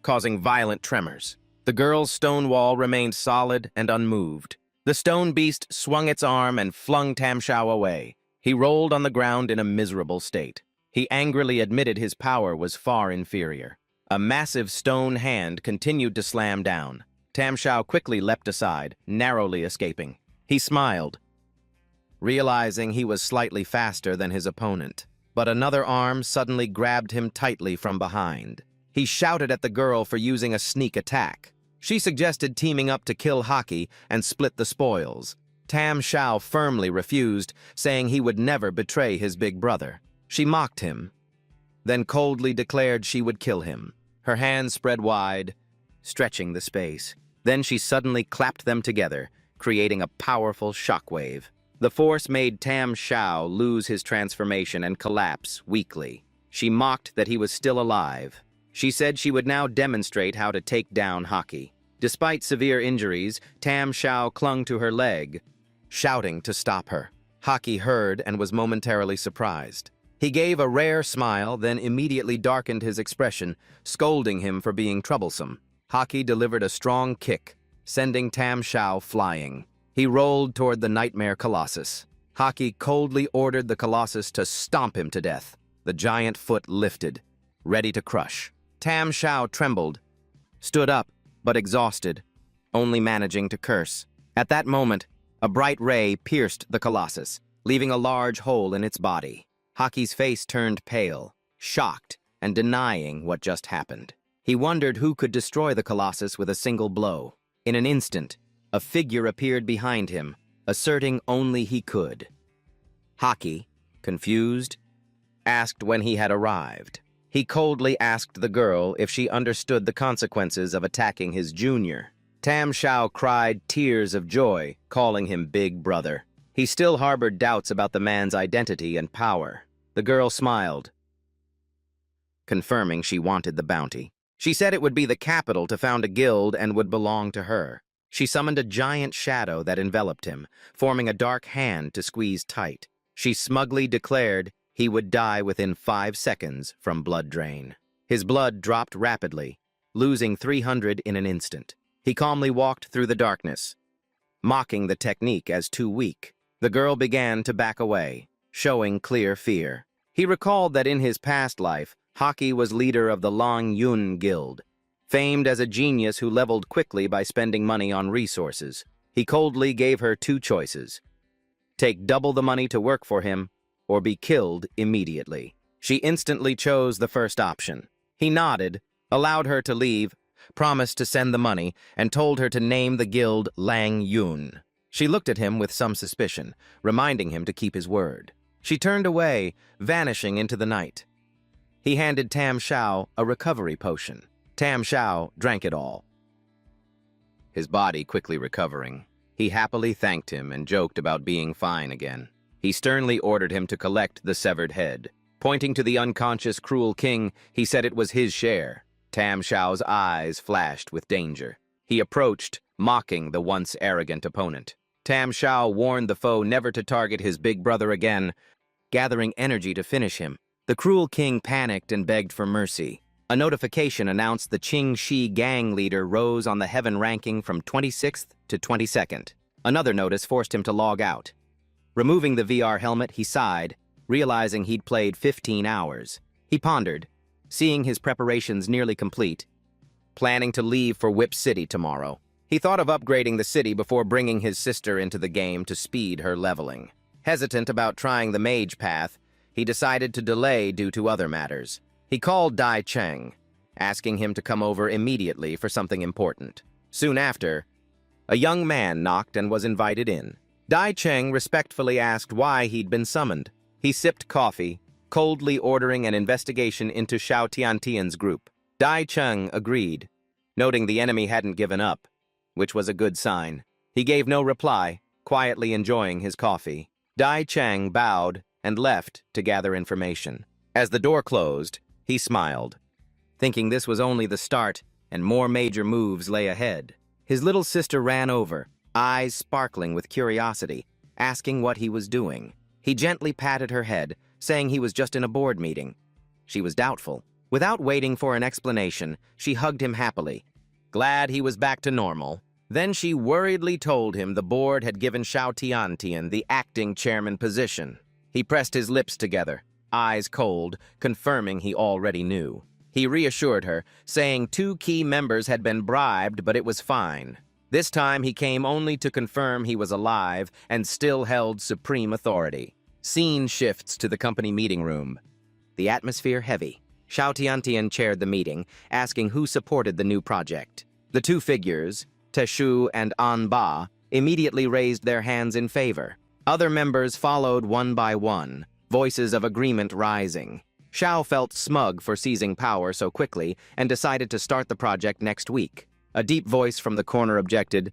causing violent tremors. The girl's stone wall remained solid and unmoved. The stone beast swung its arm and flung Tam Shao away. He rolled on the ground in a miserable state. He angrily admitted his power was far inferior. A massive stone hand continued to slam down. Tam Shao quickly leapt aside, narrowly escaping. He smiled, realizing he was slightly faster than his opponent. But another arm suddenly grabbed him tightly from behind. He shouted at the girl for using a sneak attack. She suggested teaming up to kill Haki and split the spoils. Tam Shao firmly refused, saying he would never betray his big brother. She mocked him, then coldly declared she would kill him. Her hands spread wide, stretching the space. Then she suddenly clapped them together, creating a powerful shockwave. The force made Tam Shao lose his transformation and collapse weakly. She mocked that he was still alive. She said she would now demonstrate how to take down Haki. Despite severe injuries, Tam Shao clung to her leg, shouting to stop her. Haki heard and was momentarily surprised. He gave a rare smile, then immediately darkened his expression, scolding him for being troublesome. Haki delivered a strong kick, sending Tam Shao flying. He rolled toward the Nightmare Colossus. Haki coldly ordered the Colossus to stomp him to death. The giant foot lifted, ready to crush. Tam Shao trembled, stood up, but exhausted, only managing to curse. At that moment, a bright ray pierced the Colossus, leaving a large hole in its body. Haki's face turned pale, shocked, and denying what just happened. He wondered who could destroy the Colossus with a single blow. In an instant, a figure appeared behind him, asserting only he could. Haki, confused, asked when he had arrived. He coldly asked the girl if she understood the consequences of attacking his junior. Tam Shao cried tears of joy, calling him Big Brother. He still harbored doubts about the man's identity and power. The girl smiled, confirming she wanted the bounty. She said it would be the capital to found a guild and would belong to her. She summoned a giant shadow that enveloped him, forming a dark hand to squeeze tight. She smugly declared he would die within 5 seconds from blood drain. His blood dropped rapidly, losing 300 in an instant. He calmly walked through the darkness, mocking the technique as too weak. The girl began to back away, showing clear fear. He recalled that in his past life, Haki was leader of the Long Yun Guild, famed as a genius who leveled quickly by spending money on resources. He coldly gave her 2 choices: take double the money to work for him, or be killed immediately. She instantly chose the first option. He nodded, allowed her to leave, promised to send the money, and told her to name the guild Lang Yun. She looked at him with some suspicion, reminding him to keep his word. She turned away, vanishing into the night. He handed Tam Shao a recovery potion. Tam Shao drank it all, his body quickly recovering. He happily thanked him and joked about being fine again. He sternly ordered him to collect the severed head. Pointing to the unconscious cruel king, he said it was his share. Tam Shao's eyes flashed with danger. He approached, mocking the once arrogant opponent. Tam Shao warned the foe never to target his big brother again, gathering energy to finish him. The cruel king panicked and begged for mercy. A notification announced the Qing Shi gang leader rose on the heaven ranking from 26th to 22nd. Another notice forced him to log out. Removing the VR helmet, he sighed, realizing he'd played 15 hours. He pondered, seeing his preparations nearly complete, planning to leave for Whip City tomorrow. He thought of upgrading the city before bringing his sister into the game to speed her leveling. Hesitant about trying the mage path, he decided to delay due to other matters. He called Dai Cheng, asking him to come over immediately for something important. Soon after, a young man knocked and was invited in. Dai Cheng respectfully asked why he'd been summoned. He sipped coffee, coldly ordering an investigation into Shao Tiantian's group. Dai Cheng agreed, noting the enemy hadn't given up, which was a good sign. He gave no reply, quietly enjoying his coffee. Dai Cheng bowed and left to gather information. As the door closed, he smiled, thinking this was only the start and more major moves lay ahead. His little sister ran over, eyes sparkling with curiosity, asking what he was doing. He gently patted her head, saying he was just in a board meeting. She was doubtful. Without waiting for an explanation, she hugged him happily, glad he was back to normal. Then she worriedly told him the board had given Shao Tiantian the acting chairman position. He pressed his lips together, eyes cold, confirming he already knew. He reassured her, saying 2 key members had been bribed, but it was fine. This time he came only to confirm he was alive and still held supreme authority. Scene shifts to the company meeting room. The atmosphere heavy. Shao Tiantian chaired the meeting, asking who supported the new project. The 2 figures, Teshu and Anba, immediately raised their hands in favor. Other members followed one by one, voices of agreement rising. Shao felt smug for seizing power so quickly and decided to start the project next week. A deep voice from the corner objected,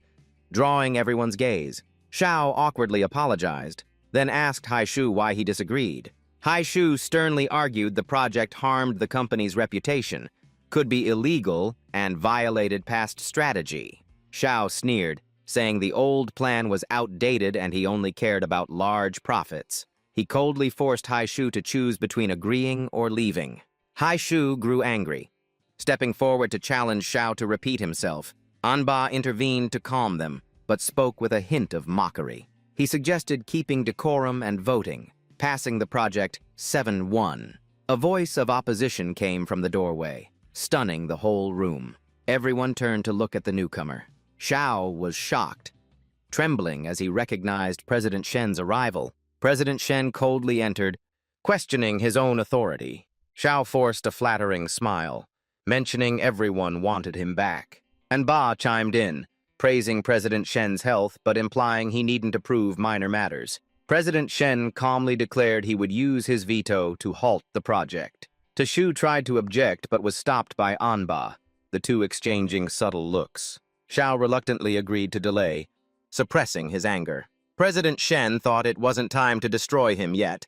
drawing everyone's gaze. Shao awkwardly apologized, then asked Haishu why he disagreed. Haishu sternly argued the project harmed the company's reputation, could be illegal, and violated past strategy. Shao sneered, saying the old plan was outdated and he only cared about large profits. He coldly forced Haishu to choose between agreeing or leaving. Haishu grew angry, stepping forward to challenge Shao to repeat himself. Anba intervened to calm them, but spoke with a hint of mockery. He suggested keeping decorum and voting, passing the project 7-1. A voice of opposition came from the doorway, stunning the whole room. Everyone turned to look at the newcomer. Shao was shocked, trembling as he recognized President Shen's arrival. President Shen coldly entered, questioning his own authority. Shao forced a flattering smile, mentioning everyone wanted him back. And Ba chimed in, praising President Shen's health but implying he needn't approve minor matters. President Shen calmly declared he would use his veto to halt the project. Shu tried to object but was stopped by Anba, the two exchanging subtle looks. Shao reluctantly agreed to delay, suppressing his anger. President Shen thought it wasn't time to destroy him yet,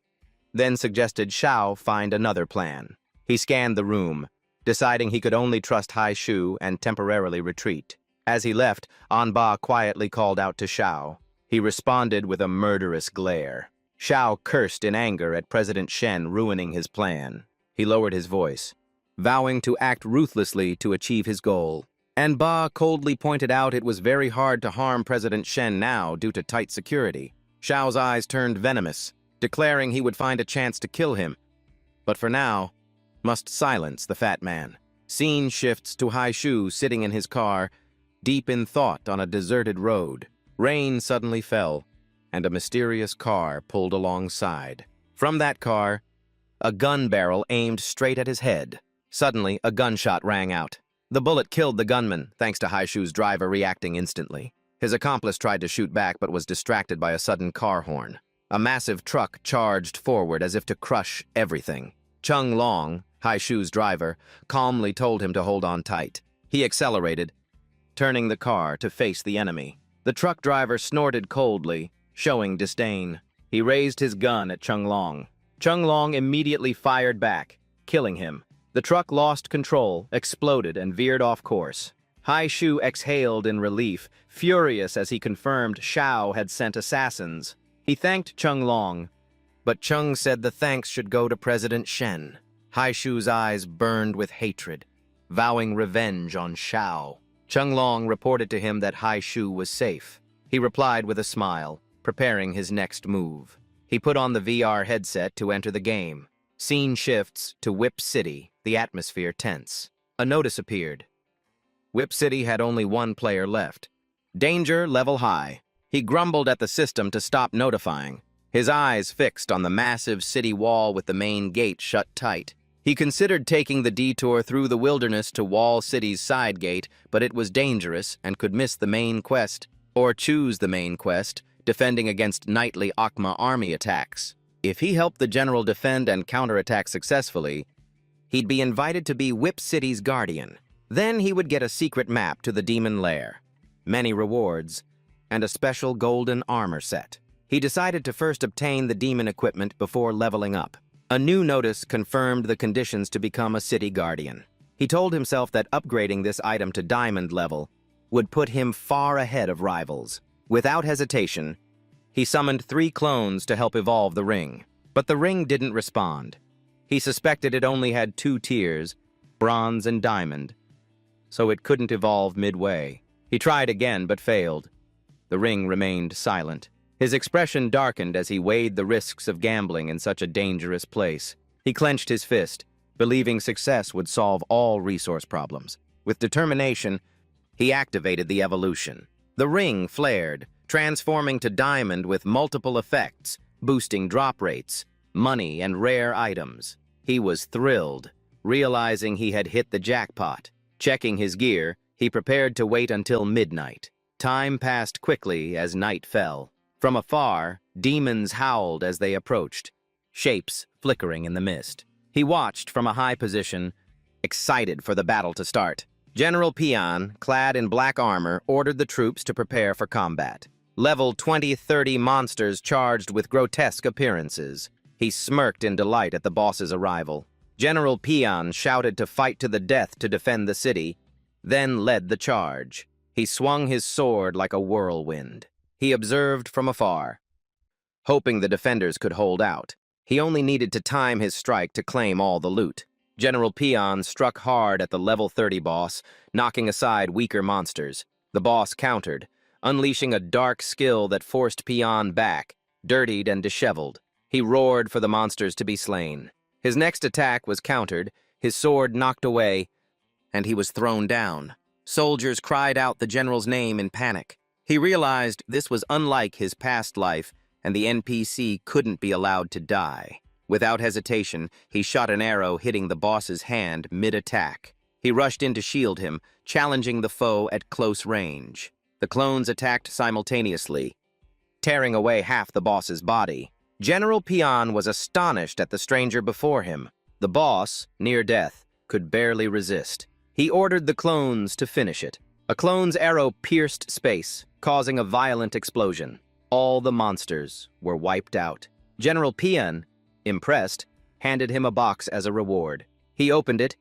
then suggested Shao find another plan. He scanned the room, deciding he could only trust Shu and temporarily retreat. As he left, Anba quietly called out to Shao. He responded with a murderous glare. Shao cursed in anger at President Shen ruining his plan. He lowered his voice, vowing to act ruthlessly to achieve his goal. Anba coldly pointed out it was very hard to harm President Shen now due to tight security. Shao's eyes turned venomous, declaring he would find a chance to kill him. But for now, must silence the fat man. Scene shifts to Shu sitting in his car, deep in thought on a deserted road. Rain suddenly fell, and a mysterious car pulled alongside. From that car, a gun barrel aimed straight at his head. Suddenly, a gunshot rang out. The bullet killed the gunman, thanks to Shu's driver reacting instantly. His accomplice tried to shoot back but was distracted by a sudden car horn. A massive truck charged forward as if to crush everything. Chung Long, Shu's driver, calmly told him to hold on tight. He accelerated, turning the car to face the enemy. The truck driver snorted coldly, showing disdain. He raised his gun at Chung Long. Chung Long immediately fired back, killing him. The truck lost control, exploded, and veered off course. Shu exhaled in relief, furious as he confirmed Shao had sent assassins. He thanked Chung Long, but Chung said the thanks should go to President Shen. Shu's eyes burned with hatred, vowing revenge on Shao. Chung Long reported to him that Shu was safe. He replied with a smile, preparing his next move. He put on the VR headset to enter the game. Scene shifts to Whip City, the atmosphere tense. A notice appeared. Whip City had only one player left. Danger level high. He grumbled at the system to stop notifying, his eyes fixed on the massive city wall with the main gate shut tight. He considered taking the detour through the wilderness to Wall City's side gate, but it was dangerous and could miss the main quest, or choose the main quest, defending against nightly Akma army attacks. If he helped the general defend and counterattack successfully, he'd be invited to be Whip City's guardian. Then he would get a secret map to the demon lair, many rewards, and a special golden armor set. He decided to first obtain the demon equipment before leveling up. A new notice confirmed the conditions to become a city guardian. He told himself that upgrading this item to diamond level would put him far ahead of rivals. Without hesitation, he summoned 3 clones to help evolve the ring. But the ring didn't respond. He suspected it only had 2 tiers, bronze and diamond, so it couldn't evolve midway. He tried again but failed. The ring remained silent. His expression darkened as he weighed the risks of gambling in such a dangerous place. He clenched his fist, believing success would solve all resource problems. With determination, he activated the evolution. The ring flared, transforming to diamond with multiple effects, boosting drop rates, money, and rare items. He was thrilled, realizing he had hit the jackpot. Checking his gear, he prepared to wait until midnight. Time passed quickly as night fell. From afar, demons howled as they approached, shapes flickering in the mist. He watched from a high position, excited for the battle to start. General Pian, clad in black armor, ordered the troops to prepare for combat. Level 20-30 monsters charged with grotesque appearances. He smirked in delight at the boss's arrival. General Pian shouted to fight to the death to defend the city, then led the charge. He swung his sword like a whirlwind. He observed from afar, hoping the defenders could hold out. He only needed to time his strike to claim all the loot. General Pian struck hard at the level 30 boss, knocking aside weaker monsters. The boss countered, unleashing a dark skill that forced Pian back, dirtied and disheveled. He roared for the monsters to be slain. His next attack was countered, his sword knocked away, and he was thrown down. Soldiers cried out the general's name in panic. He realized this was unlike his past life, and the NPC couldn't be allowed to die. Without hesitation, he shot an arrow hitting the boss's hand mid-attack. He rushed in to shield him, challenging the foe at close range. The clones attacked simultaneously, tearing away half the boss's body. General Pian was astonished at the stranger before him. The boss, near death, could barely resist. He ordered the clones to finish it. A clone's arrow pierced space, causing a violent explosion. All the monsters were wiped out. General Pian, impressed, handed him a box as a reward. He opened it,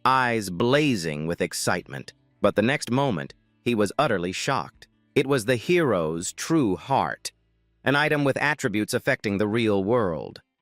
eyes blazing with excitement. But the next moment, he was utterly shocked. It was the hero's true heart, an item with attributes affecting the real world.